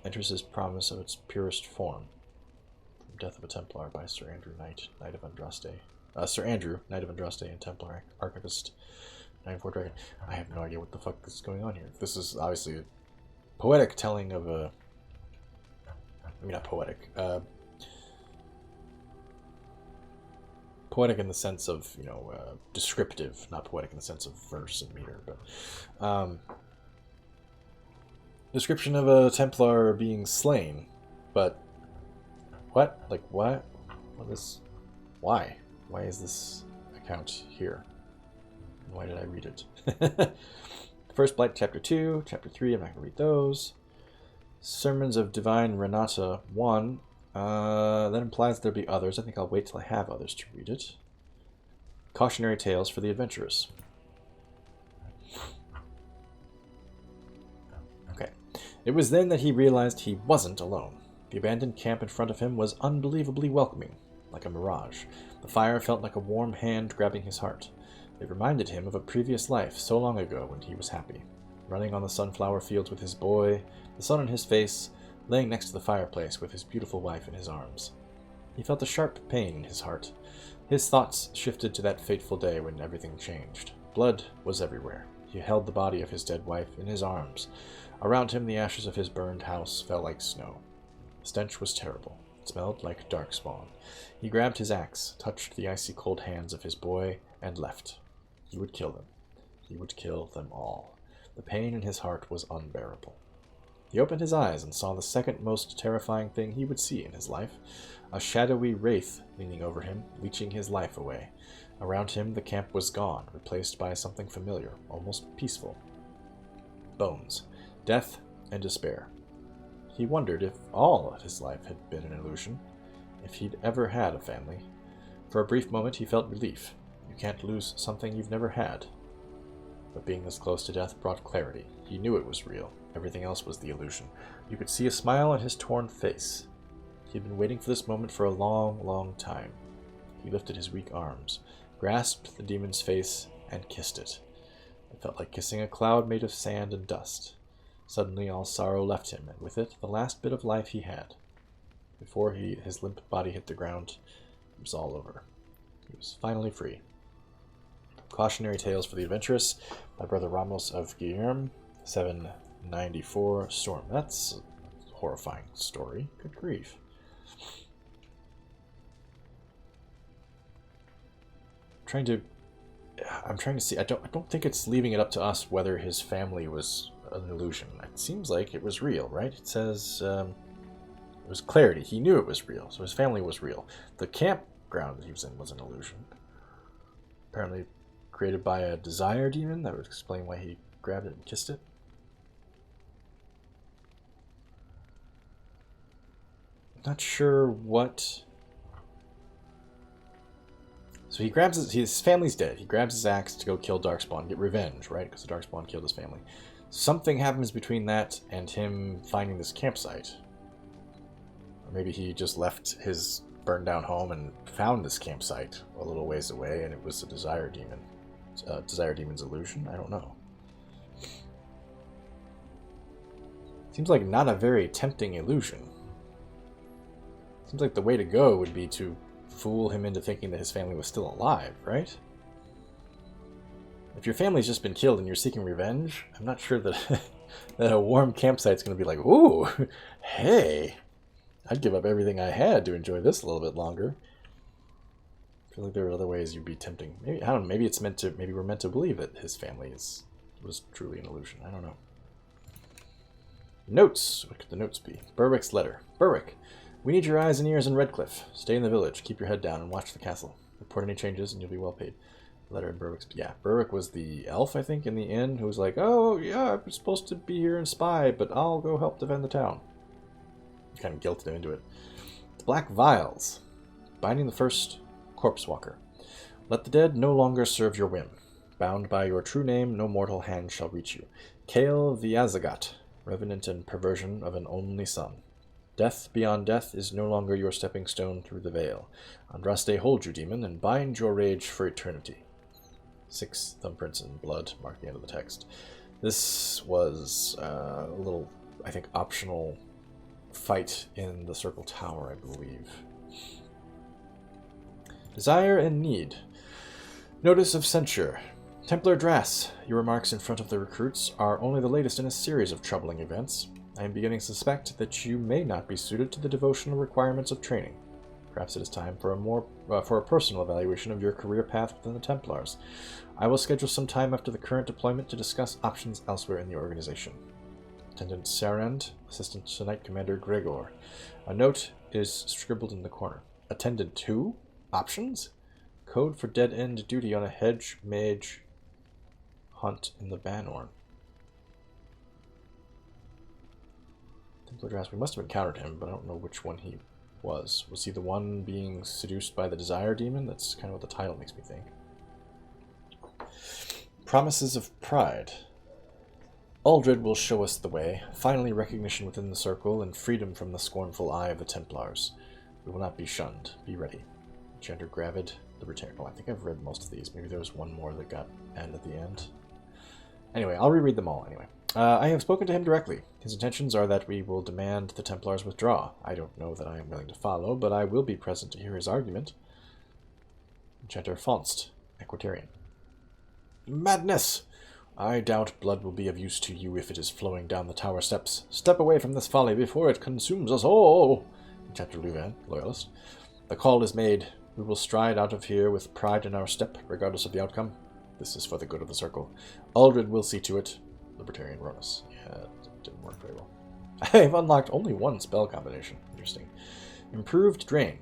enters his promise of its purest form. From Death of a Templar by Sir Andrew Knight, Knight of Andraste. Sir Andrew, Knight of Andraste and Templar Archivist, 94 Dragon. I have no idea what the fuck is going on here. This is obviously a poetic telling of a... I mean, not poetic. Poetic in the sense of, descriptive, not poetic in the sense of verse and meter, but... description of a Templar being slain, but... What? Like, what? What is... Why? Why is this account here? Why did I read it? First Blight, Chapter 2, Chapter 3, I'm not going to read those. Sermons of Divine Renata 1. That implies there'll be others. I think I'll wait till I have others to read it. Cautionary Tales for the Adventurous. Okay. It was then that he realized he wasn't alone. The abandoned camp in front of him was unbelievably welcoming, like a mirage. The fire felt like a warm hand grabbing his heart. It reminded him of a previous life so long ago when he was happy. Running on the sunflower fields with his boy, the sun on his face, laying next to the fireplace with his beautiful wife in his arms. He felt a sharp pain in his heart. His thoughts shifted to that fateful day when everything changed. Blood was everywhere. He held the body of his dead wife in his arms. Around him, the ashes of his burned house fell like snow. The stench was terrible. It smelled like darkspawn. He grabbed his axe, touched the icy cold hands of his boy, and left. He would kill them. He would kill them all. The pain in his heart was unbearable. He opened his eyes and saw the second most terrifying thing he would see in his life. A shadowy wraith leaning over him, leeching his life away. Around him, the camp was gone, replaced by something familiar, almost peaceful. Bones, death, and despair. He wondered if all of his life had been an illusion, if he'd ever had a family. For a brief moment, he felt relief. You can't lose something you've never had. But being this close to death brought clarity. He knew it was real. Everything else was the illusion. You could see a smile on his torn face. He'd been waiting for this moment for a long, long time. He lifted his weak arms, grasped the demon's face, and kissed it. It felt like kissing a cloud made of sand and dust. Suddenly all sorrow left him, and with it the last bit of life he had. Before his limp body hit the ground, it was all over. He was finally free. Cautionary Tales for the Adventurous by Brother Ramos of Guillermo, 794 Storm. That's a horrifying story. Good grief. I'm trying to see. I don't think it's leaving it up to us whether his family was an illusion. It seems like it was real, right? It says it was clarity. He knew it was real, so his family was real. The campground that he was in was an illusion. Apparently created by a desire demon. That would explain why he grabbed it and kissed it. Not sure what... So he grabs his family's dead. He grabs his axe to go kill Darkspawn, get revenge, right? Because the Darkspawn killed his family. Something happens between that and him finding this campsite. Or maybe he just left his burned down home and found this campsite a little ways away, and it was a Desire Demon. Desire Demon's illusion? I don't know. Seems like not a very tempting illusion. Seems like the way to go would be to fool him into thinking that his family was still alive, right? If your family's just been killed and you're seeking revenge, I'm not sure that that a warm campsite's going to be like, ooh, hey, I'd give up everything I had to enjoy this a little bit longer. I feel like there are other ways you'd be tempting. Maybe, I don't know, maybe it's meant to, maybe we're meant to believe that his family was truly an illusion. I don't know. Notes. What could the notes be? Berwick's letter. Berwick. We need your eyes and ears in Redcliffe. Stay in the village, keep your head down, and watch the castle. Report any changes, and you'll be well paid. Letter in Berwick's... Yeah, Berwick was the elf, I think, in the inn, who was like, oh, yeah, I'm supposed to be here and spy, but I'll go help defend the town. Kind of guilted him into it. The Black Vials. Binding the first corpse walker. Let the dead no longer serve your whim. Bound by your true name, no mortal hand shall reach you. Kale the Azagat, revenant and perversion of an only son. Death beyond death is no longer your stepping stone through the veil. Andraste hold you, demon, and bind your rage for eternity. 6 thumbprints in blood mark the end of the text. This was a little, I think, optional fight in the Circle Tower, I believe. Desire and need. Notice of censure. Templar Drass, your remarks in front of the recruits are only the latest in a series of troubling events. I am beginning to suspect that you may not be suited to the devotional requirements of training. Perhaps it is time for a personal evaluation of your career path within the Templars. I will schedule some time after the current deployment to discuss options elsewhere in the organization. Attendant Sarand, Assistant to Knight Commander Gregor. A note is scribbled in the corner. Attendant 2? Options? Code for dead-end duty on a hedge mage hunt in the Banorn. Templar Drass, we must have encountered him, but I don't know which one he was. Was he the one being seduced by the Desire Demon? That's kind of what the title makes me think. Promises of Pride. Aldred will show us the way. Finally recognition within the circle and freedom from the scornful eye of the Templars. We will not be shunned. Be ready. Enchanter Gravid, Libertarian. Oh, I think I've read most of these. Maybe there was one more that got end at the end. Anyway, I'll reread them all anyway. I have spoken to him directly. His intentions are that we will demand the Templars withdraw. I don't know that I am willing to follow, but I will be present to hear his argument. Enchanter Fonst, Equitarian. Madness! I doubt blood will be of use to you if it is flowing down the tower steps. Step away from this folly before it consumes us all! Enchanter Louvain, Loyalist. The call is made. We will stride out of here with pride in our step, regardless of the outcome. This is for the good of the circle. Aldred will see to it. Libertarian Ronus. Yeah, it didn't work very well. I have unlocked only one spell combination. Interesting. Improved Drain.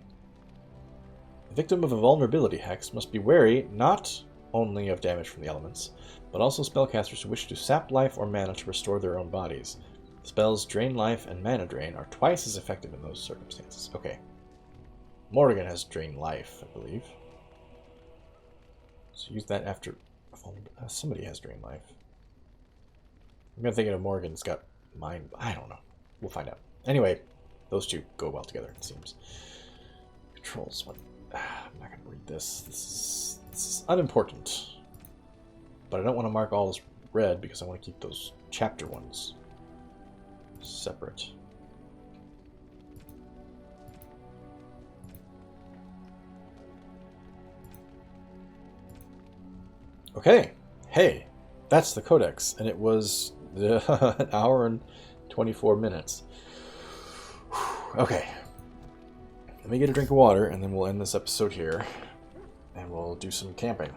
The victim of a vulnerability hex must be wary not only of damage from the elements, but also spellcasters who wish to sap life or mana to restore their own bodies. Spells Drain Life and Mana Drain are twice as effective in those circumstances. Okay. Morrigan has Drain Life, I believe. So use that after... somebody has Drain Life. I'm going to think of Morrigan's got Mind... I don't know. We'll find out. Anyway, those two go well together, it seems. Controls. What? I'm not going to read this. This is unimportant. But I don't want to mark all as red because I want to keep those chapter ones separate. Okay. Hey, that's the codex, and it was an hour and 24 minutes. Okay. Let me get a drink of water, and then we'll end this episode here, and we'll do some camping.